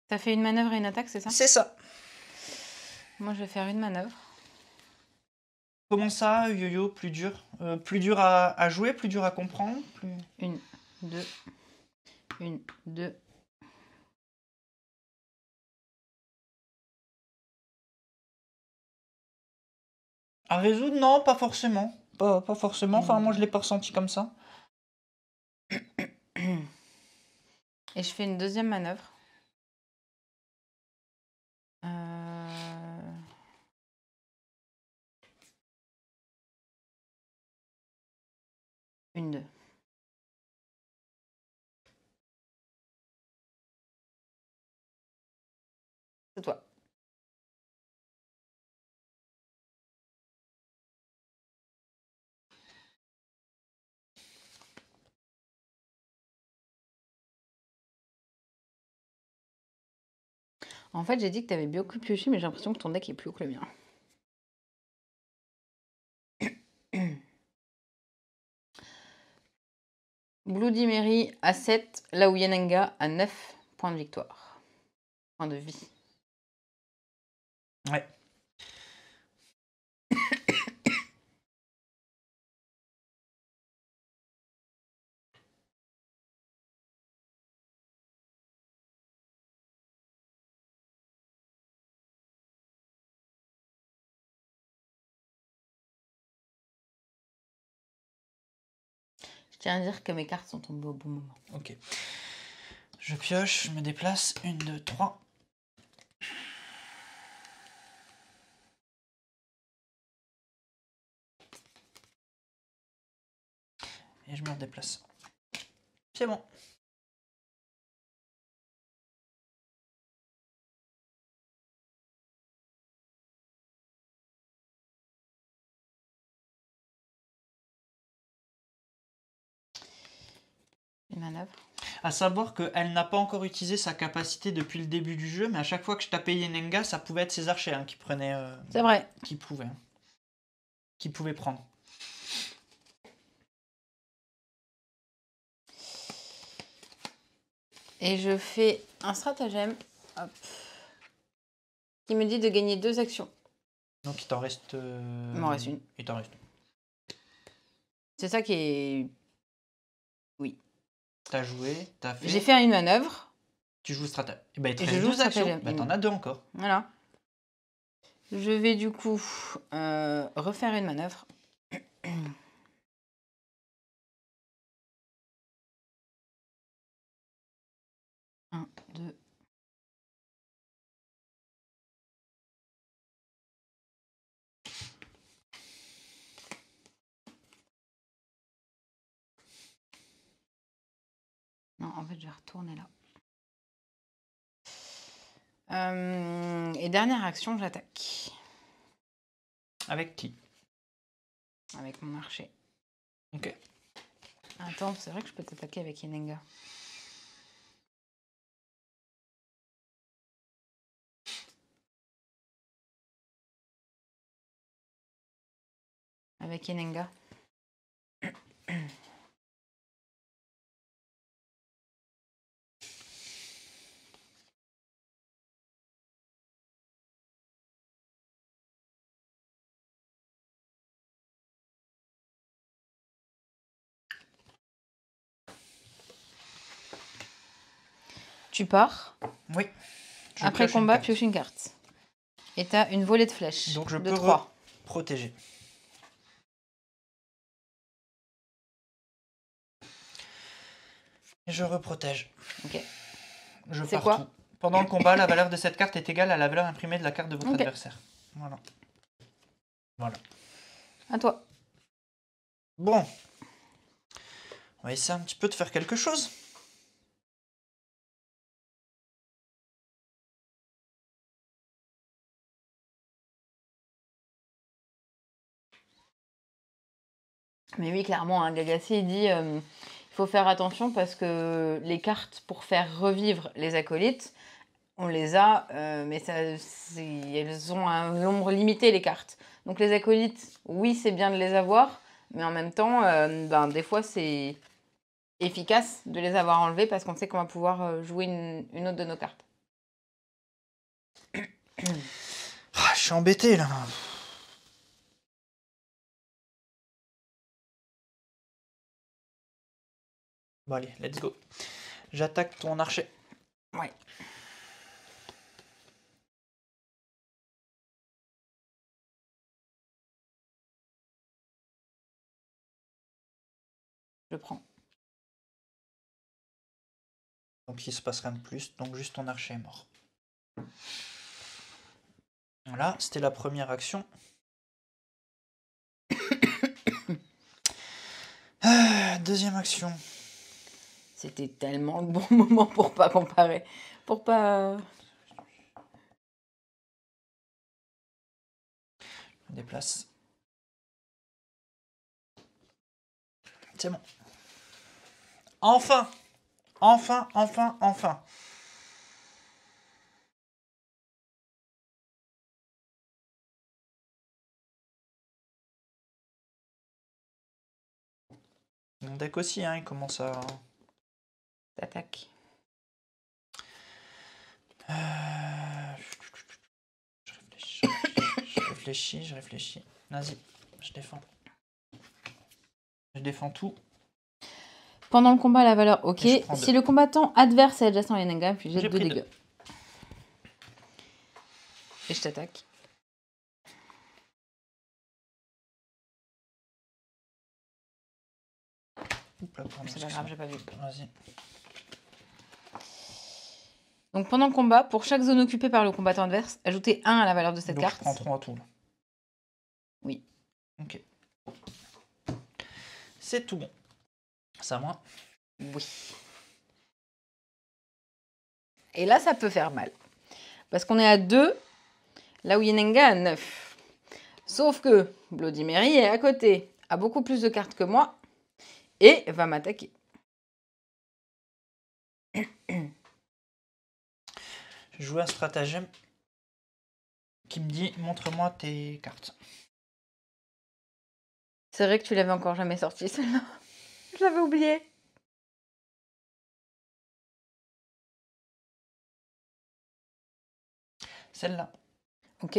T'as fait une manœuvre et une attaque, c'est ça? C'est ça. Moi, je vais faire une manœuvre. Comment ça, yo-yo, plus dur? Plus dur à jouer, plus dur à comprendre? Plus... 1, 2, 1, 2. À résoudre, non, pas forcément. Pas forcément. Enfin, moi, je l'ai pas ressenti comme ça. Et je fais une deuxième manœuvre. Une, deux. C'est toi. En fait, j'ai dit que tu avais beaucoup pioché, mais j'ai l'impression que ton deck est plus haut que le mien. Bloody Mary à 7, là où Yenenga à 9 points de victoire. Points de vie. Ouais. Je tiens à dire que mes cartes sont tombées au bon moment. Ok. Je pioche, je me déplace. 1, 2, 3. Et je me redéplace. C'est bon. Une manœuvre. À savoir qu'elle n'a pas encore utilisé sa capacité depuis le début du jeu, mais à chaque fois que je tapais Yenenga, ça pouvait être ses archers qui prenaient... C'est vrai. Qui pouvaient prendre. Et je fais un stratagème qui me dit de gagner 2 actions. Donc il t'en reste... Il m'en reste une. Il t'en reste une. C'est ça qui est... Oui. T'as joué, t'as fait... J'ai fait une manœuvre. Tu joues stratagème. Et bah il te Et reste je joue 2 actions. stratagème. Bah t'en as 2 encore. Voilà. Je vais du coup refaire une manœuvre. 1, 2. Non, en fait, je vais retourner là. Et dernière action, j'attaque. Avec qui? Avec mon archer. Ok. Attends, c'est vrai que je peux t'attaquer avec Yenenga. Avec Yenenga. Tu pars. Oui. Après combat, pioche une carte. Et t'as une volée de flèches. Donc je de peux 3. Protéger. Et je reprotège. Ok. Je C'est pars quoi? tout. Pendant le combat, la valeur de cette carte est égale à la valeur imprimée de la carte de votre adversaire. Voilà. Voilà. À toi. Bon. On va essayer un petit peu de faire quelque chose. Mais oui, clairement, hein, Gagassi il dit il faut faire attention parce que les cartes pour faire revivre les acolytes, on les a, mais elles ont un nombre limité, les cartes. Donc les acolytes, oui, c'est bien de les avoir, mais en même temps, des fois, c'est efficace de les avoir enlevés parce qu'on sait qu'on va pouvoir jouer une autre de nos cartes. Je suis embêté là. Bon allez, let's go. J'attaque ton archer. Ouais. Je prends. Donc il se passe rien de plus, donc juste ton archer est mort. Voilà, c'était la première action. Deuxième action. C'était tellement le bon moment pour pas comparer. Pour pas... Je me déplace. C'est bon. Enfin! Enfin, enfin, enfin. Mon deck aussi, hein, il commence à... T'attaques. Je réfléchis. Vas-y, je défends. Je défends tout. Pendant le combat, la valeur, ok. Et je prends Si deux. le combattant adverse est adjacent à Yenenga, puis jette J'ai 2 pris dégâts. Et je t'attaque. Oups là, pardon, C'est pas grave, j'ai pas vu. Vas-y. Donc pendant le combat, pour chaque zone occupée par le combattant adverse, ajoutez 1 à la valeur de cette Donc carte. je prends 3 à tout là. Oui. Ok. C'est tout bon. C'est à moi. Oui. Et là, ça peut faire mal. Parce qu'on est à 2, là où Yenenga a 9. Sauf que Bloody Mary est à côté, a beaucoup plus de cartes que moi, et va m'attaquer. J'ai joué un stratagème qui me dit montre-moi tes cartes. C'est vrai que tu l'avais encore jamais sorti, celle-là. Je l'avais oublié. Celle-là. Ok.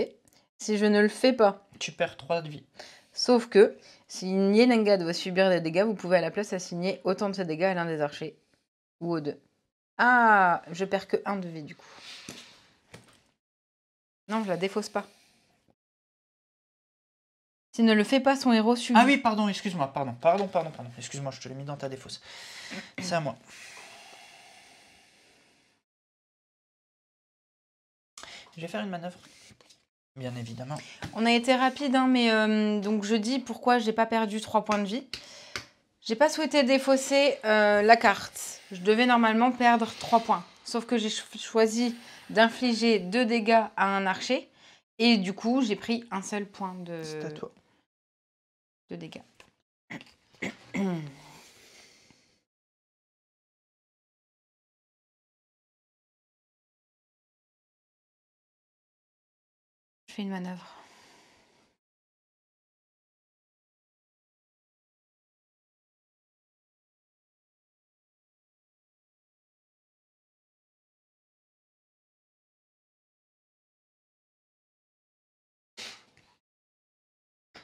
Si je ne le fais pas. Tu perds 3 de vie. Sauf que, si une Yenenga doit subir des dégâts, vous pouvez à la place assigner autant de ces dégâts à l'un des archers. Ou aux deux. Ah, je perds que 1 de vie du coup. Non, je la défausse pas. S'il ne le fait pas, son héros subit. Ah oui, pardon, excuse-moi, pardon. Excuse-moi, je te l'ai mis dans ta défausse. C'est à moi. Je vais faire une manœuvre. Bien évidemment. On a été rapide, hein, mais donc je dis pourquoi j'ai pas perdu 3 points de vie. J'ai pas souhaité défausser la carte. Je devais normalement perdre 3 points. Sauf que j'ai choisi d'infliger 2 dégâts à un archer. Et du coup, j'ai pris un seul point C'est à toi. de dégâts. Je fais une manœuvre.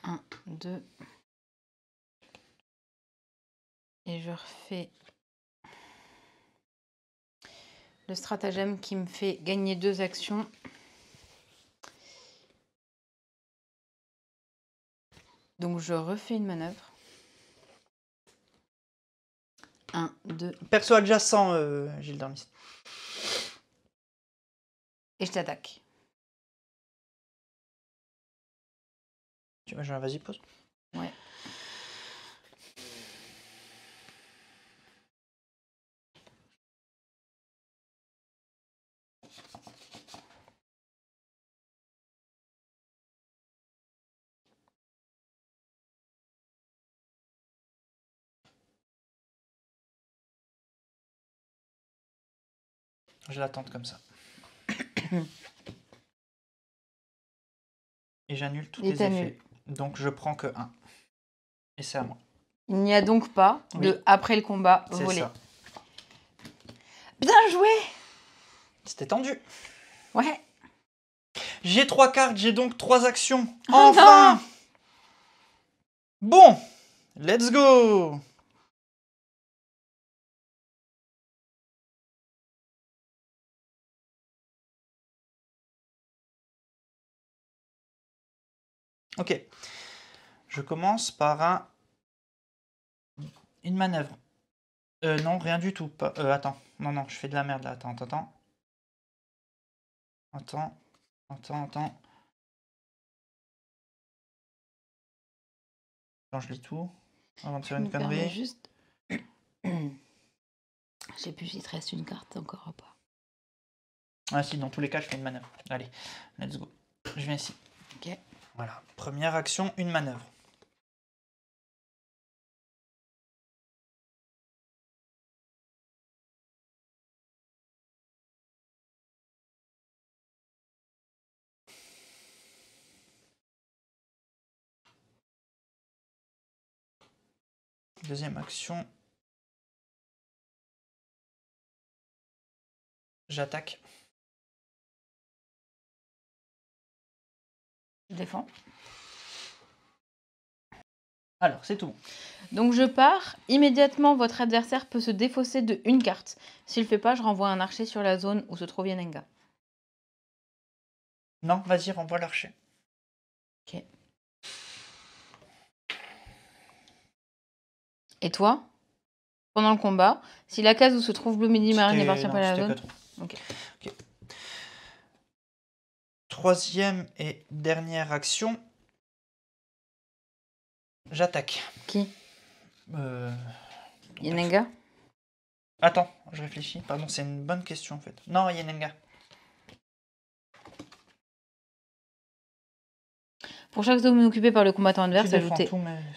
Un, 2. Et je refais le stratagème qui me fait gagner 2 actions. Donc je refais une manœuvre. 1, 2. Perso adjacent, Gilles Darmis. Et je t'attaque. Tu vois, vas-y, pose. Ouais. Je l'attends comme ça. Et j'annule tous les effets. Donc je prends que 1. Et c'est à moi. Il n'y a donc pas de après le combat volé. Ça. Bien joué! C'était tendu. Ouais. J'ai 3 cartes, j'ai donc 3 actions. Enfin! Bon, let's go! Ok. Je commence par une manœuvre. Non, rien du tout. Attends. Non, je fais de la merde là. Attends. Attends, je lis tout. Avant de faire une connerie. Juste... Je sais plus s'il te reste une carte encore ou pas. Ah si, dans tous les cas, je fais une manœuvre. Allez, let's go. Je viens ici. Ok. Voilà. Première action, une manœuvre. Deuxième action. J'attaque. Je défends. Alors, c'est tout. Donc je pars. Immédiatement, votre adversaire peut se défausser de une carte. S'il le fait pas, je renvoie un archer sur la zone où se trouve Yenenga. Non, vas-y, renvoie l'archer. Ok. Et toi, pendant le combat, si la case où se trouve Blue Midi Marine n'appartient pas à la zone... Ok. Troisième et dernière action. J'attaque. Qui Yenenga. Attends, je réfléchis. Pardon, c'est une bonne question en fait. Non, Yenenga. Pour chaque zone occupée par le combattant adverse, ajoutez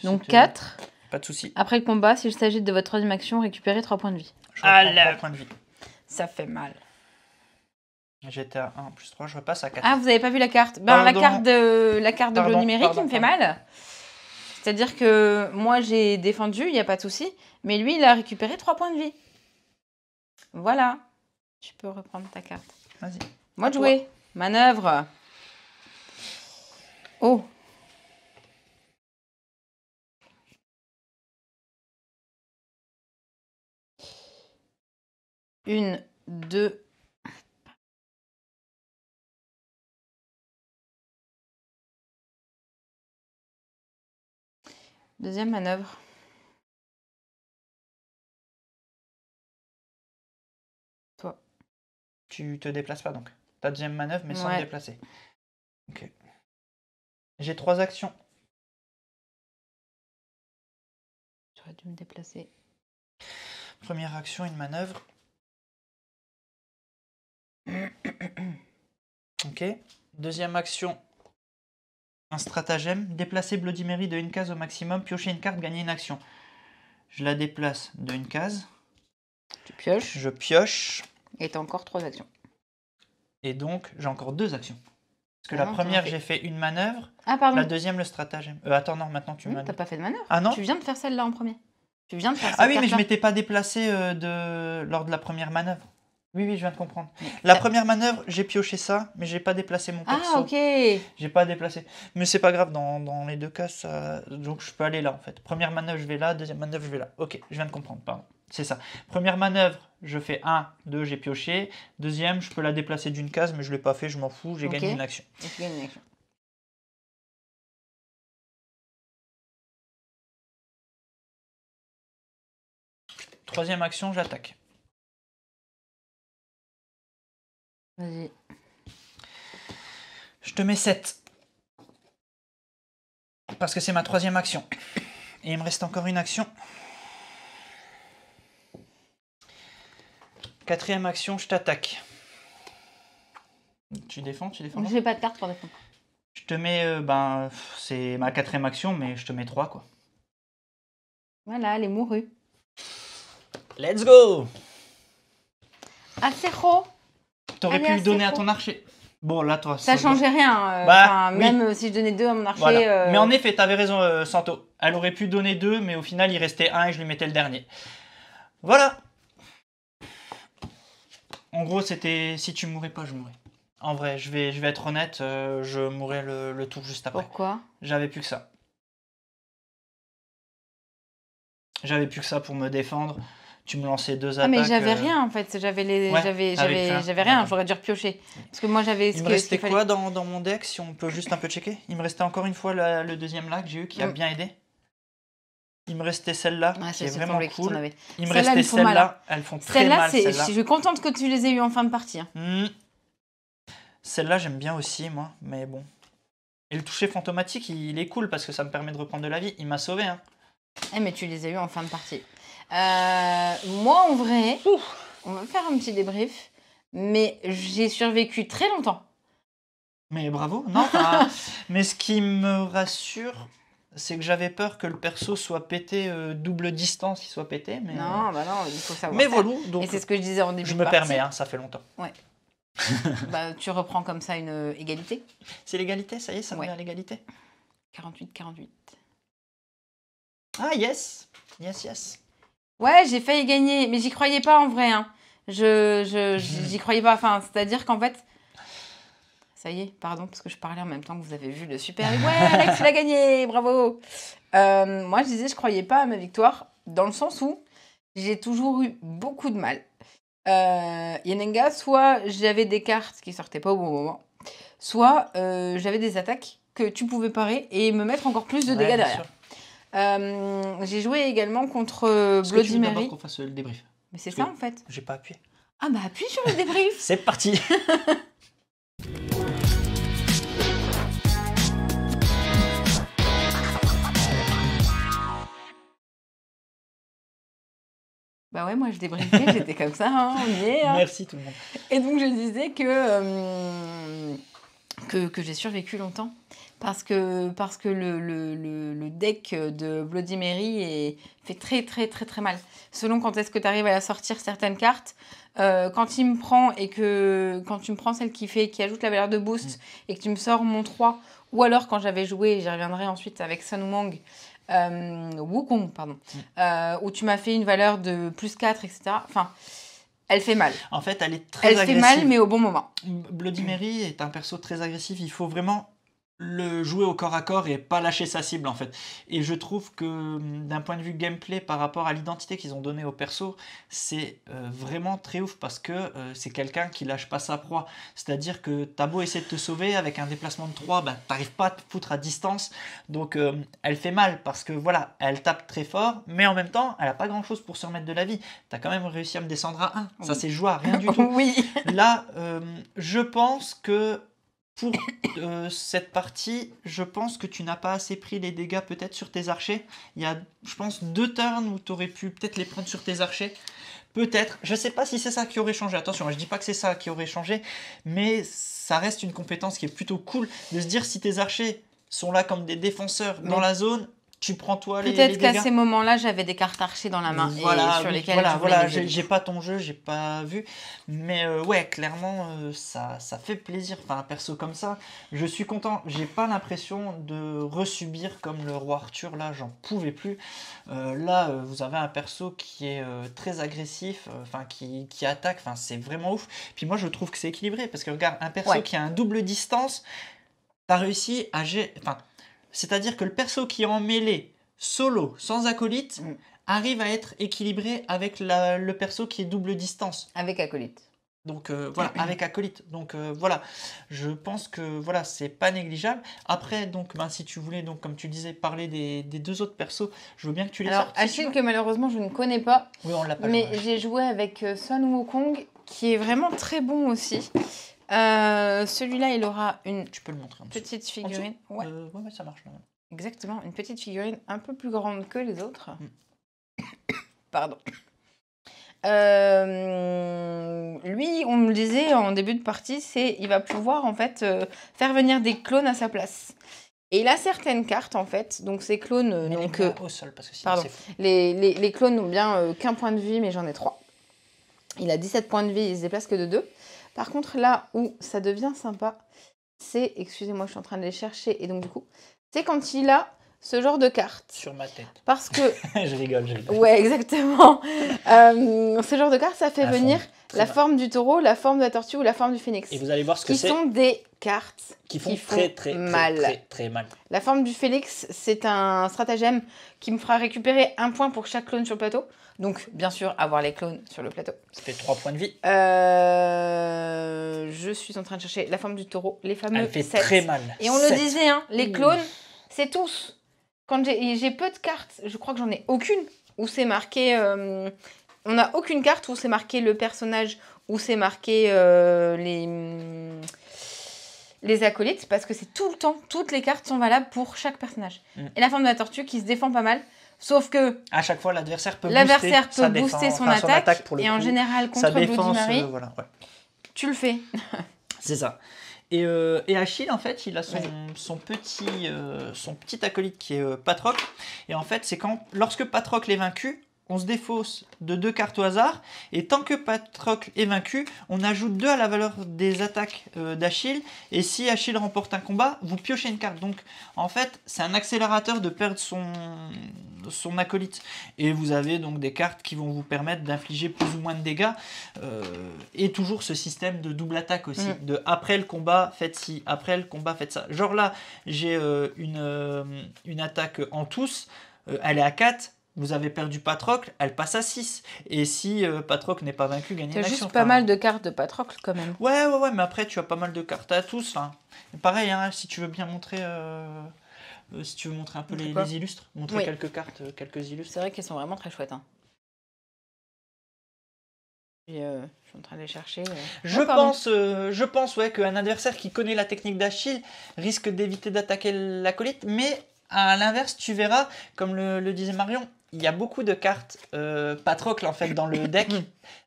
donc 4. Pas de souci. Après le combat, s'il s'agit de votre troisième action, récupérez 3 points de vie. Je reprends 3 points de vie. Ça fait mal. J'étais à 1 plus 3, je repasse à 4. Ah, vous avez pas vu la carte? Ben, la carte de bleu numérique, il me fait mal. C'est-à-dire que moi, j'ai défendu, il n'y a pas de souci. Mais lui, il a récupéré 3 points de vie. Voilà. Tu peux reprendre ta carte. Vas-y. Moi de jouer. Manœuvre. Oh. Une, deux. Deuxième manœuvre. Toi. Tu te déplaces pas donc. Ta deuxième manœuvre, mais sans me déplacer. Ok. J'ai 3 actions. J'aurais dû me déplacer. Première action, une manœuvre. Ok. Deuxième action, un stratagème. Déplacer Bloody Mary de une case au maximum. Piocher une carte, gagner une action. Je la déplace de une case. Tu pioches. Je pioche. Et t'as encore 3 actions. Et donc, j'ai encore 2 actions. Parce que la première, j'ai fait une manœuvre. Ah, pardon. La deuxième, le stratagème. Attends, non, maintenant tu m'as... T'as pas fait de manœuvre. Ah non. Tu viens de faire celle-là en premier. Tu viens de faire Ah oui, mais je m'étais pas déplacé lors de la première manœuvre. Oui, je viens de comprendre. La première manœuvre, j'ai pioché ça, mais j'ai pas déplacé mon perso. Ah, ok. J'ai pas déplacé. Mais c'est pas grave, dans les deux cas, ça... donc je peux aller là en fait. Première manœuvre, je vais là. Deuxième manœuvre, je vais là. Ok, je viens de comprendre, pardon. C'est ça. Première manœuvre, je fais 1, 2, j'ai pioché. Deuxième, je peux la déplacer d'une case, mais je l'ai pas fait, je m'en fous, j'ai gagné une action. Et tu gagnes une action. Troisième action, j'attaque. Vas-y. Je te mets 7. Parce que c'est ma troisième action. Et il me reste encore une action. Quatrième action, je t'attaque. Tu défends, Je n'ai pas de carte pour défendre. Je te mets, c'est ma quatrième action, mais je te mets 3 quoi. Voilà, elle est mourue. Let's go! Acero. T'aurais pu lui donner à ton archer. Bon, là, toi... Ça changeait rien. Même si je donnais 2 à mon archer... Voilà. Mais en effet, t'avais raison, Santo. Elle aurait pu donner 2, mais au final, il restait 1 et je lui mettais le dernier. Voilà. En gros, c'était... Si tu mourais pas, je mourrais. En vrai, je vais être honnête, je mourrais le tour juste après. Pourquoi? J'avais plus que ça. J'avais plus que ça pour me défendre. Tu me lançais 2 Ah, attaques. mais j'avais rien en fait. J'avais rien. J'aurais dû repiocher. Parce que moi, j'avais. Il me restait quoi dans mon deck, si on peut juste un peu checker? Il me restait encore une fois le deuxième là que j'ai eu qui a bien aidé. Il me restait celle-là qui est vraiment cool. Il me restait celle-là. Elles font très mal. Celle-là, je suis contente que tu les aies eues en fin de partie. Celle-là, j'aime bien aussi, moi. Mais bon. Et le toucher fantomatique, il est cool parce que ça me permet de reprendre de la vie. Il m'a sauvé. Hein. Eh, mais tu les as eues en fin de partie. Moi, en vrai, on va faire un petit débrief. Mais j'ai survécu très longtemps. Mais bravo. Non, mais ce qui me rassure, c'est que j'avais peur que le perso soit pété, double distance, qu'il soit pété. Mais... Non, bah non, il faut savoir. Mais voilà. Donc, et c'est ce que je disais en début de partie. Je me permets, hein, ça fait longtemps. Ouais. Bah, tu reprends comme ça une égalité. C'est l'égalité, ça y est, ça devient l'égalité. 48-48. Ah, yes. Yes. Ouais, j'ai failli gagner, mais j'y croyais pas en vrai. Hein. J'y croyais pas. Enfin, c'est-à-dire qu'en fait... Ça y est, pardon, parce que je parlais en même temps que vous avez vu le super... Ouais, Alex, il a gagné, bravo. Moi, je disais, je croyais pas à ma victoire, dans le sens où j'ai toujours eu beaucoup de mal. Yenenga, soit j'avais des cartes qui sortaient pas au bon moment, soit j'avais des attaques que tu pouvais parer et me mettre encore plus de dégâts derrière. J'ai joué également contre Bloody Mary. D'abord qu'on fasse le débrief. Mais c'est ça en fait. J'ai pas appuyé. Ah bah appuie sur le débrief. C'est parti. Bah ouais, moi je débriefais, j'étais comme ça, hein, on y est. Hein. Merci tout le monde. Et donc je disais que j'ai survécu longtemps. Parce que le deck de Bloody Mary fait très mal. Selon quand est-ce que tu arrives à sortir certaines cartes, quand il me prend et que quand tu me prends celle qui ajoute la valeur de boost et que tu me sors mon 3, ou alors quand j'avais joué, j'y reviendrai ensuite avec Sun Wukong, Wukong, pardon, où tu m'as fait une valeur de plus 4, etc. Enfin, elle fait mal. En fait, elle est très agressive. Elle fait mal, mais au bon moment. Bloody Mary est un perso très agressif. Il faut vraiment le jouer au corps à corps et pas lâcher sa cible en fait. Et je trouve que d'un point de vue gameplay par rapport à l'identité qu'ils ont donnée au perso, c'est vraiment très ouf parce que c'est quelqu'un qui lâche pas sa proie. C'est-à-dire que t'as beau essayer de te sauver avec un déplacement de 3, bah, t'arrives pas à te foutre à distance. Donc elle fait mal parce que voilà, elle tape très fort, mais en même temps, elle a pas grand chose pour se remettre de la vie. T'as quand même réussi à me descendre à 1. Ça c'est joué à rien du tout. Oui. Là, je pense que pour cette partie, je pense que tu n'as pas assez pris les dégâts peut-être sur tes archers. Il y a, je pense, 2 turns où tu aurais pu peut-être les prendre sur tes archers. Peut-être. Je ne sais pas si c'est ça qui aurait changé. Attention, je ne dis pas que c'est ça qui aurait changé, mais ça reste une compétence qui est plutôt cool de se dire si tes archers sont là comme des défenseurs dans la zone, tu prends toi les dégâts. Peut-être qu'à ces moments-là, j'avais des cartes archers dans la main voilà, et sur lesquelles j'ai pas ton jeu, j'ai pas vu. Mais ouais, clairement, ça fait plaisir. Enfin, un perso comme ça, je suis content. J'ai pas l'impression de resubir comme le roi Arthur, là, j'en pouvais plus. Là, vous avez un perso qui est très agressif, qui attaque, c'est vraiment ouf. Puis moi, je trouve que c'est équilibré, parce que regarde, un perso qui a un double distance, t'as réussi à gérer... C'est-à-dire que le perso qui est en mêlée, solo, sans acolyte, arrive à être équilibré avec le perso qui est double distance. Avec acolyte. Donc voilà, avec acolyte. Donc voilà, je pense que voilà, c'est pas négligeable. Après, donc, si tu voulais, donc, comme tu disais, parler des 2 autres persos, je veux bien que tu les sortes. Alors, Achille, que malheureusement je ne connais pas. Oui, on l'a pas. Mais j'ai joué avec Sun Wukong, qui est vraiment très bon aussi. Celui-là, il aura une petite figurine. Ouais, ça marche. Là. Exactement, une petite figurine un peu plus grande que les autres. Pardon. Lui, on me le disait en début de partie, il va pouvoir en fait faire venir des clones à sa place. Et il a certaines cartes en fait, donc ces clones au sol parce que sinon pardon, les clones n'ont bien qu'un point de vie, mais j'en ai 3. Il a 17 points de vie, il se déplace que de 2. Par contre, là où ça devient sympa, c'est, excusez-moi, je suis en train de les chercher, et donc du coup, c'est quand il a ce genre de carte. Sur ma tête. Parce que... je rigole. Ouais, exactement. Ce genre de carte, ça fait venir la mal. forme du taureau, la forme de la tortue ou la forme du phénix. Et vous allez voir ce que c'est. Qui sont des cartes qui font très mal. La forme du phénix, c'est un stratagème qui me fera récupérer 1 point pour chaque clone sur le plateau. Donc, bien sûr, avoir les clones sur le plateau. Ça fait 3 points de vie. Je suis en train de chercher la forme du taureau, les fameux Elle fait 7. très mal. Et on le disait, hein, les clones, c'est tous. Quand j'ai peu de cartes, je crois que j'en ai aucune, où c'est marqué... on n'a aucune carte où c'est marqué le personnage, où c'est marqué les acolytes, parce que c'est tout le temps, toutes les cartes sont valables pour chaque personnage. Et la forme de la tortue qui se défend pas mal, sauf que... À chaque fois, l'adversaire peut booster son attaque, et en général, contre Bloody Mary, voilà, tu le fais. C'est ça. Et Achille, en fait, il a son petit acolyte qui est Patrocle. Et en fait, c'est lorsque Patrocle est vaincu, on se défausse de 2 cartes au hasard. Et tant que Patrocle est vaincu, on ajoute 2 à la valeur des attaques d'Achille. Et si Achille remporte un combat, vous piochez une carte. Donc, en fait, c'est un accélérateur de perdre son acolyte. Et vous avez donc des cartes qui vont vous permettre d'infliger plus ou moins de dégâts. Et toujours ce système de double attaque aussi. De après le combat, faites ci. Après le combat, faites ça. Genre là, j'ai une attaque en tous. Elle est à 4. Vous avez perdu Patrocle, elle passe à 6. Et si Patrocle n'est pas vaincu, gagnez l'action. Tu as juste pas mal de cartes de Patrocle quand même. Ouais, mais après tu as pas mal de cartes à tous. Enfin, pareil, hein, si tu veux bien montrer... si tu veux montrer un peu les illustres, montrer quelques cartes, quelques illustres. C'est vrai qu'elles sont vraiment très chouettes. Hein. Et, je suis en train de les chercher. Je pense qu'un adversaire qui connaît la technique d'Achille risque d'éviter d'attaquer l'acolyte, mais à l'inverse, tu verras, comme le disait Marion, il y a beaucoup de cartes Patrocle en fait dans le deck.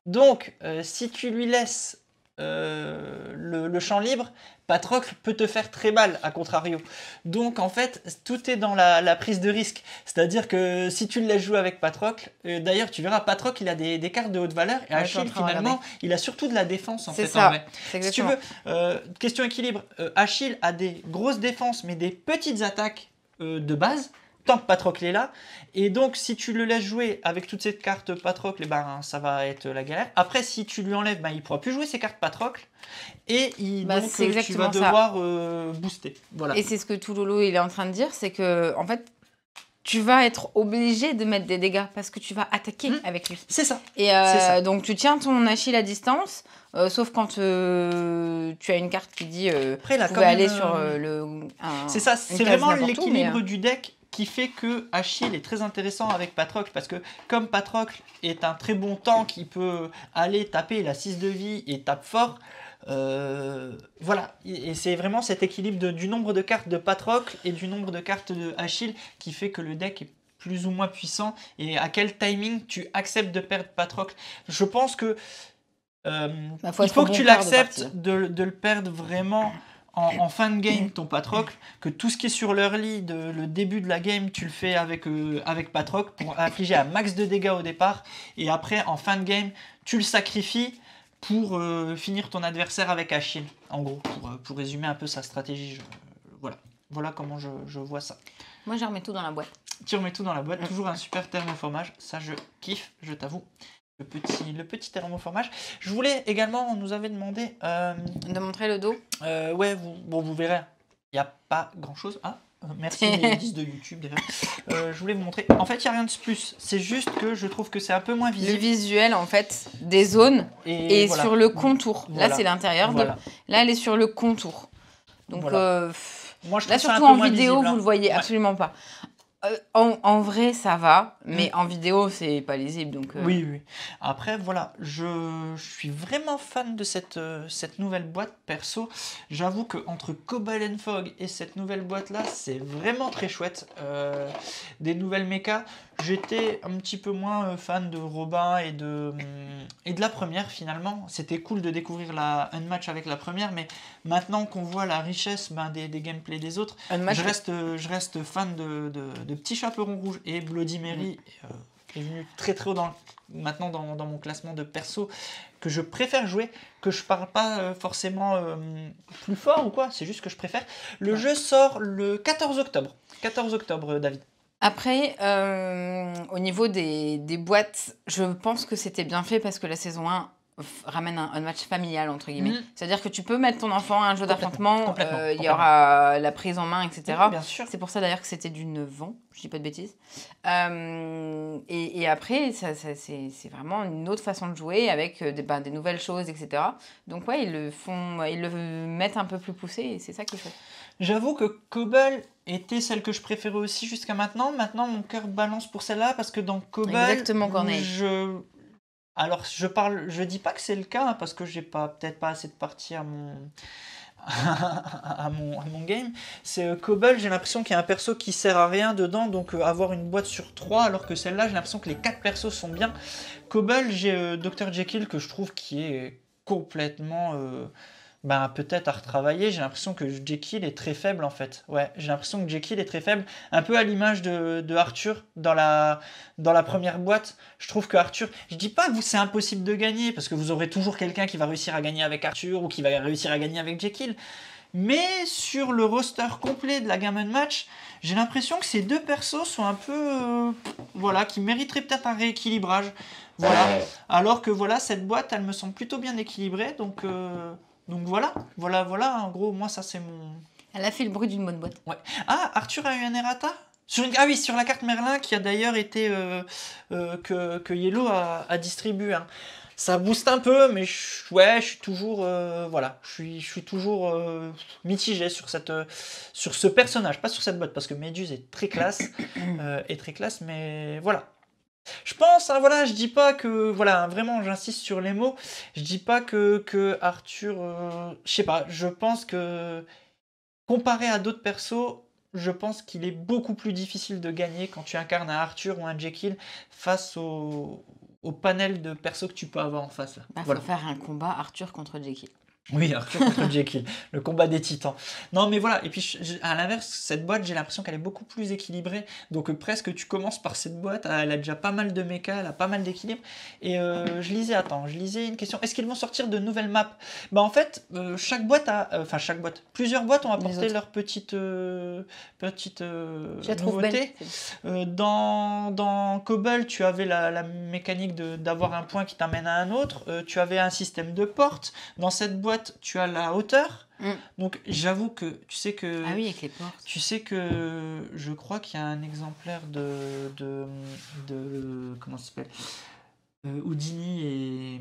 Donc, si tu lui laisses le champ libre, Patrocle peut te faire très mal, à contrario. Donc, en fait, tout est dans la prise de risque. C'est-à-dire que si tu le laisses jouer avec Patrocle, d'ailleurs, tu verras, Patrocle, il a des cartes de haute valeur, et Achille, finalement, il a surtout de la défense, en fait, ça. en vrai. Si tu veux, question équilibre, Achille a des grosses défenses, mais des petites attaques de base, tant que Patrocle est là. Et donc, si tu le laisses jouer avec toutes ces cartes Patrocle, eh ben, ça va être la galère. Après, si tu lui enlèves, ben, il ne pourra plus jouer ses cartes Patrocle. Et donc, tu vas devoir booster. Voilà. Et c'est ce que Toulolo il est en train de dire, c'est que en fait, tu vas être obligé de mettre des dégâts parce que tu vas attaquer avec lui. C'est ça. Et donc, tu tiens ton Achille à distance, sauf quand tu as une carte qui dit après, vous pouvez aller sur c'est ça, c'est vraiment l'équilibre du deck qui fait que Achille est très intéressant avec Patrocle, parce que comme Patrocle est un très bon tank, il peut aller taper, il a 6 de vie et tape fort. Voilà, et c'est vraiment cet équilibre du nombre de cartes de Patrocle et du nombre de cartes de Achille qui fait que le deck est plus ou moins puissant, et à quel timing tu acceptes de perdre Patrocle. Je pense que il faut que tu l'acceptes de le perdre vraiment en fin de game, ton Patrocle, que tout ce qui est sur l'early, le début de la game, tu le fais avec Patrocle pour infliger un max de dégâts au départ, et après, en fin de game, tu le sacrifies pour finir ton adversaire avec Achille, en gros, pour résumer un peu sa stratégie. Voilà comment je vois ça. Moi, je remets tout dans la boîte. Tu remets tout dans la boîte, toujours un super thermoformage, ça je kiffe, je t'avoue. Le petit thermoformage. Je voulais également, on nous avait demandé... de montrer le dos. Ouais, vous verrez, il n'y a pas grand-chose. Ah, merci les 10 de YouTube déjà. Je voulais vous montrer. En fait, il n'y a rien de plus. C'est juste que je trouve que c'est un peu moins visible. Le visuel, en fait, des zones et voilà. Sur le contour. Voilà. Là, c'est l'intérieur. Voilà. Là, elle est sur le contour. Donc, voilà. Moi, je là, trouve surtout ça un peu en moins vidéo, visible, vous le voyez absolument pas. En vrai, ça va, mais en vidéo, c'est pas lisible. Donc, Oui. Après, voilà, je suis vraiment fan de cette nouvelle boîte, perso. J'avoue qu'entre Cobalt and Fog et cette nouvelle boîte-là, c'est vraiment très chouette. Des nouvelles mechas. J'étais un petit peu moins fan de Robin et de la première, finalement. C'était cool de découvrir la Unmatch avec la première, mais maintenant qu'on voit la richesse des gameplays des autres, je reste fan de Petit Chaperon Rouge et Bloody Mary. est venu très très haut maintenant dans mon classement de perso que je préfère jouer, que je parle pas forcément plus fort ou quoi, c'est juste que je préfère. Le jeu sort le 14 octobre. 14 octobre, David. Après, au niveau des boîtes, je pense que c'était bien fait parce que la saison 1 ramène un match familial, entre guillemets. C'est-à-dire que tu peux mettre ton enfant à un jeu d'affrontement, il y aura la prise en main, etc. Bien sûr. C'est pour ça d'ailleurs que c'était du 9 ans, je dis pas de bêtises. Et après, c'est vraiment une autre façon de jouer avec des nouvelles choses, etc. Donc ouais, ils le mettent un peu plus poussé et c'est ça qui est chouette. J'avoue que Cobble était celle que je préférais aussi jusqu'à maintenant. Maintenant, mon cœur balance pour celle-là parce que dans Cobble, exactement, Corneille. Alors, je dis pas que c'est le cas parce que j'ai peut-être pas assez de parties à mon game. C'est Cobble, j'ai l'impression qu'il y a un perso qui sert à rien dedans, donc avoir une boîte sur 3, alors que celle-là, j'ai l'impression que les 4 persos sont bien. Cobble, j'ai Dr. Jekyll que je trouve qui est complètement... peut-être à retravailler. J'ai l'impression que Jekyll est très faible en fait. Ouais, j'ai l'impression que Jekyll est très faible, un peu à l'image de Arthur dans la première boîte. Je trouve que Arthur, je dis pas que c'est impossible de gagner parce que vous aurez toujours quelqu'un qui va réussir à gagner avec Arthur ou qui va réussir à gagner avec Jekyll. Mais sur le roster complet de la Game & Match, j'ai l'impression que ces deux persos sont un peu qui mériteraient peut-être un rééquilibrage. Voilà. Alors que cette boîte, elle me semble plutôt bien équilibrée, donc voilà, en gros, moi ça c'est mon... Elle a fait le bruit d'une bonne boîte. Ouais. Ah, Arthur a eu un errata sur la carte Merlin qui a d'ailleurs été que Yellow a distribué. Hein. Ça booste un peu, mais je suis toujours je suis toujours mitigé sur ce personnage, pas sur cette boîte parce que Méduse est très classe, mais voilà. Je pense, je dis pas que, vraiment j'insiste sur les mots, je dis pas que Arthur, je sais pas, je pense que comparé à d'autres persos, je pense qu'il est beaucoup plus difficile de gagner quand tu incarnes un Arthur ou un Jekyll face au panel de persos que tu peux avoir en face. Faut faire un combat Arthur contre Jekyll. Oui, Arthur contre Jekyll, le combat des titans. Non, mais voilà, et puis à l'inverse, cette boîte, j'ai l'impression qu'elle est beaucoup plus équilibrée. Donc presque tu commences par cette boîte, elle a déjà pas mal de méca, elle a pas mal d'équilibre. Et je lisais une question, est-ce qu'ils vont sortir de nouvelles maps ? En fait, plusieurs boîtes ont apporté leur petite nouveauté. Dans Cobble, tu avais la mécanique d'avoir un point qui t'amène à un autre. Tu avais un système de portes. Dans cette boîte, tu as la hauteur. Donc j'avoue que tu sais que ah oui, avec les portes. Tu sais que je crois qu'il y a un exemplaire de comment ça s'appelle, Houdini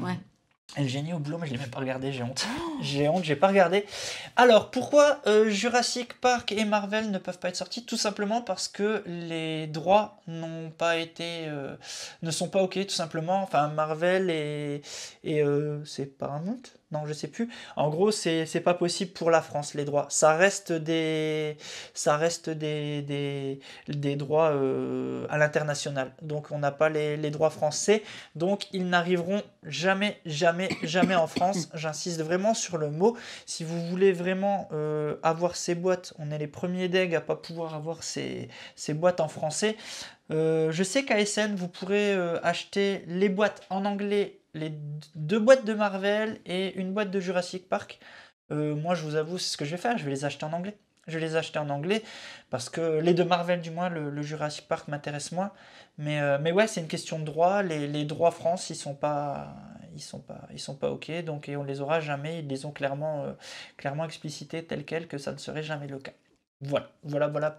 et le génie au boulot, mais je l'ai même pas regardé, j'ai honte. J'ai pas regardé. Alors, pourquoi Jurassic Park et Marvel ne peuvent pas être sortis ? Tout simplement parce que les droits ne sont pas OK, tout simplement. Enfin, Marvel et c'est Paramount ? Non, je sais plus. En gros, c'est pas possible pour la France, les droits. Ça reste des droits à l'international. Donc, on n'a pas les droits français. Donc, ils n'arriveront jamais en France. J'insiste vraiment sur le mot. Si vous voulez vraiment avoir ces boîtes, on est les premiers deg à pas pouvoir avoir ces boîtes en français. Je sais qu'à SN, vous pourrez acheter les boîtes en anglais, les 2 boîtes de Marvel et une boîte de Jurassic Park. Moi, je vous avoue, c'est ce que je vais faire. Je vais les acheter en anglais. Parce que les 2 Marvel, du moins, le Jurassic Park m'intéresse moins. Mais ouais, c'est une question de droit. Les droits France, ils sont pas OK. Donc, et on les aura jamais. Ils les ont clairement explicités tel quel que ça ne serait jamais le cas. Voilà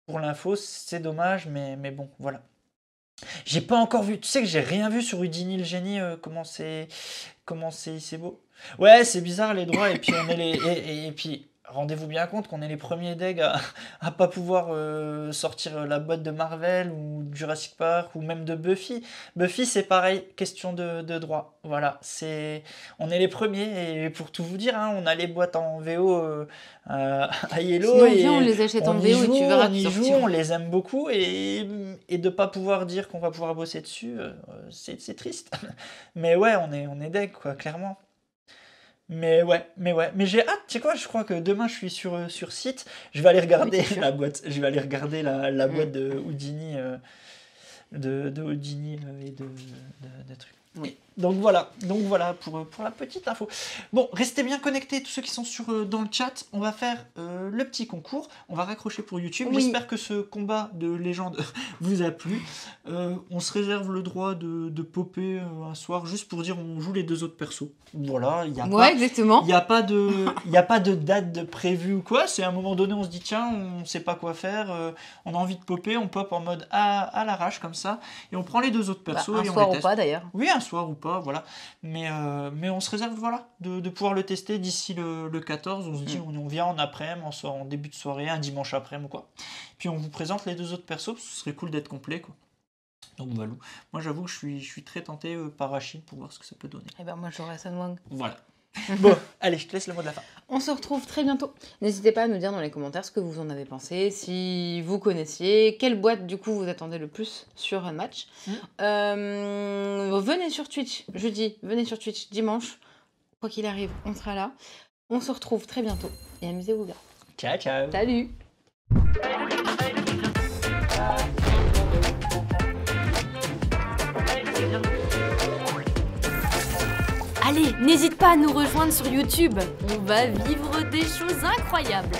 pour l'info. C'est dommage, mais bon, voilà. J'ai pas encore vu, tu sais que j'ai rien vu sur Houdini le génie, comment c'est beau. Ouais, c'est bizarre les droits, et puis on est et puis rendez-vous bien compte qu'on est les premiers degs à pas pouvoir sortir la boîte de Marvel ou Jurassic Park ou même de Buffy. Buffy c'est pareil, question de droit. Voilà, on est les premiers, et pour tout vous dire, hein, on a les boîtes en VO à Yellow. Sinon, on les achète en VO et tu verras qu'ils sortiront. On les aime beaucoup, et de pas pouvoir dire qu'on va pouvoir bosser dessus, c'est triste. Mais ouais, on est deg, quoi, clairement. Mais j'ai hâte, tu sais quoi, je crois que demain je suis sur site, je vais aller regarder la boîte, la boîte de Houdini de Houdini et de trucs. Oui. Donc voilà pour la petite info. Bon, restez bien connectés, tous ceux qui sont dans le chat. On va faire le petit concours. On va raccrocher pour YouTube. Oui. J'espère que ce combat de légende vous a plu. On se réserve le droit de popper un soir juste pour dire on joue les 2 autres persos. Voilà, il n'y a pas... exactement. Il n'y a pas de date de prévue ou quoi. C'est à un moment donné, on se dit tiens, on ne sait pas quoi faire. On a envie de popper. On pop en mode à l'arrache comme ça. Et on prend les 2 autres persos Un et on soir les ou teste. pas d'ailleurs. Oui, un soir ou pas, voilà. Mais on se réserve de pouvoir le tester d'ici le 14. On se dit on vient en après-midi, en début de soirée, un dimanche après-midi ou quoi. Puis on vous présente les 2 autres persos. Parce que ce serait cool d'être complet, quoi. Donc voilà. Moi j'avoue que je suis très tenté par Rachid pour voir ce que ça peut donner. Et ben moi j'aurais Sun Wang. Voilà. Bon, allez, je te laisse le mot de la fin. On se retrouve très bientôt. N'hésitez pas à nous dire dans les commentaires ce que vous en avez pensé, si vous connaissiez, quelle boîte du coup vous attendez le plus sur Unmatch. Venez sur Twitch jeudi, venez sur Twitch dimanche. Quoi qu'il arrive, on sera là. On se retrouve très bientôt et amusez-vous bien. Ciao, ciao. Salut. Allez, n'hésite pas à nous rejoindre sur YouTube. On va vivre des choses incroyables.